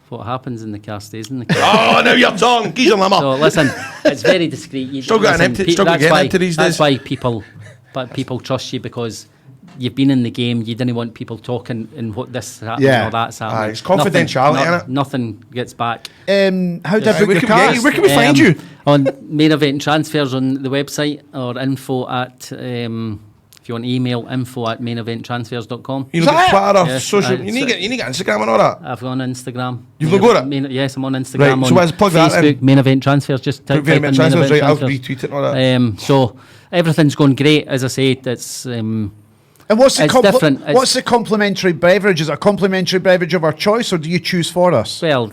Speaker 2: What happens in the car stays in the car.
Speaker 3: Oh, now you're tongue. Geezer llama.
Speaker 2: So listen, it's very discreet.
Speaker 3: Still got an empty. Still got getting into these days.
Speaker 2: That's why people trust you, because you've been in the game. You didn't want people talking and what this happening or that's happening.
Speaker 3: It's confidentiality, innit?
Speaker 2: Nothing gets back.
Speaker 1: How did I book
Speaker 3: Where
Speaker 1: your
Speaker 3: can
Speaker 1: car?
Speaker 3: where can we find you?
Speaker 2: On Main Event Transfers on the website, or info at if you want email, info@maineventtransfers.com.
Speaker 3: You know, get Twitter,
Speaker 2: Yes,
Speaker 3: social.
Speaker 2: aye.
Speaker 3: You need to get Instagram and all that.
Speaker 2: I've gone on Instagram.
Speaker 3: You've got it?
Speaker 2: Yes, I'm on Instagram.
Speaker 3: Right,
Speaker 2: on
Speaker 3: so where's plug that
Speaker 2: Facebook,
Speaker 3: then?
Speaker 2: Main Event Transfers. Just type
Speaker 3: Main
Speaker 2: in
Speaker 3: Event
Speaker 2: Main
Speaker 3: Transfers,
Speaker 2: Event
Speaker 3: right, I'll
Speaker 2: Transfers.
Speaker 3: retweet it and all that.
Speaker 2: So everything's going great. As I said, it's
Speaker 1: And what's the
Speaker 2: It's different. It's-
Speaker 1: what's the complimentary beverage? Is it a complimentary beverage of our choice, or do you choose for us?
Speaker 2: well.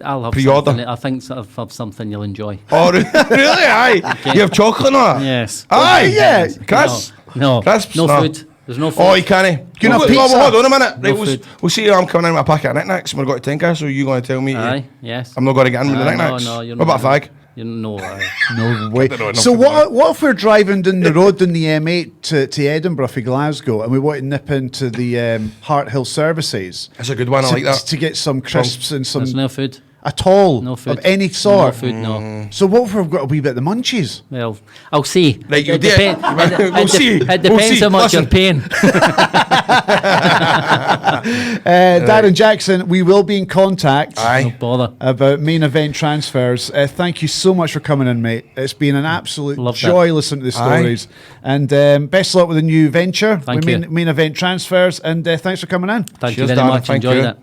Speaker 2: I'll have
Speaker 3: Pre-order.
Speaker 2: something. I think I'll have something you'll enjoy.
Speaker 3: Oh, really? Aye.
Speaker 2: Okay.
Speaker 3: You have chocolate and all that?
Speaker 2: Yes.
Speaker 3: Aye.
Speaker 1: Yeah.
Speaker 3: Crisps.
Speaker 2: No.
Speaker 3: Crisps,
Speaker 2: No
Speaker 3: no.
Speaker 2: food. There's no food.
Speaker 3: Oh, you can't.
Speaker 1: You know,
Speaker 3: Oh,
Speaker 1: pizza.
Speaker 3: hold on a minute.
Speaker 2: No
Speaker 3: Right,
Speaker 2: food.
Speaker 3: we'll see. I'm coming in with a packet of knickknacks and we're going to tinker, so you're going to tell me
Speaker 2: Aye. Yes.
Speaker 3: I'm not going to get in with the knickknacks.
Speaker 2: No, you're
Speaker 3: What about a
Speaker 2: not.
Speaker 3: fag?
Speaker 2: You know.
Speaker 1: No way.
Speaker 3: don't know
Speaker 1: So
Speaker 3: enough
Speaker 1: what if we're driving down the road in the M8 to Edinburgh for Glasgow, and we want to nip into the Hart Hill Services
Speaker 3: That's a good one. I like that.
Speaker 1: to get some crisps and some
Speaker 2: There's no food.
Speaker 1: at all
Speaker 2: No food.
Speaker 1: of any sort?
Speaker 2: No food. No.
Speaker 1: So what if we've got a wee bit of the munchies?
Speaker 2: Well, I'll see.
Speaker 3: Right, you do it. We'll see.
Speaker 2: It
Speaker 3: We'll
Speaker 2: depends
Speaker 3: see.
Speaker 2: how much
Speaker 3: Listen.
Speaker 2: you're paying.
Speaker 1: Darren Jackson, we will be in contact.
Speaker 2: No
Speaker 3: Aye.
Speaker 2: bother.
Speaker 1: About Main Event Transfers. Thank you so much for coming in, mate. It's been an absolute
Speaker 2: Loved
Speaker 1: joy
Speaker 2: it.
Speaker 1: listening to the
Speaker 3: Aye.
Speaker 1: stories. And best of luck with the new venture.
Speaker 2: Thank
Speaker 1: with
Speaker 2: you.
Speaker 1: Main Event Transfers. And thanks for coming in.
Speaker 2: Thank
Speaker 3: Cheers,
Speaker 2: you very
Speaker 3: Darren.
Speaker 2: much.
Speaker 3: Thank
Speaker 2: Enjoyed
Speaker 3: you.
Speaker 2: it.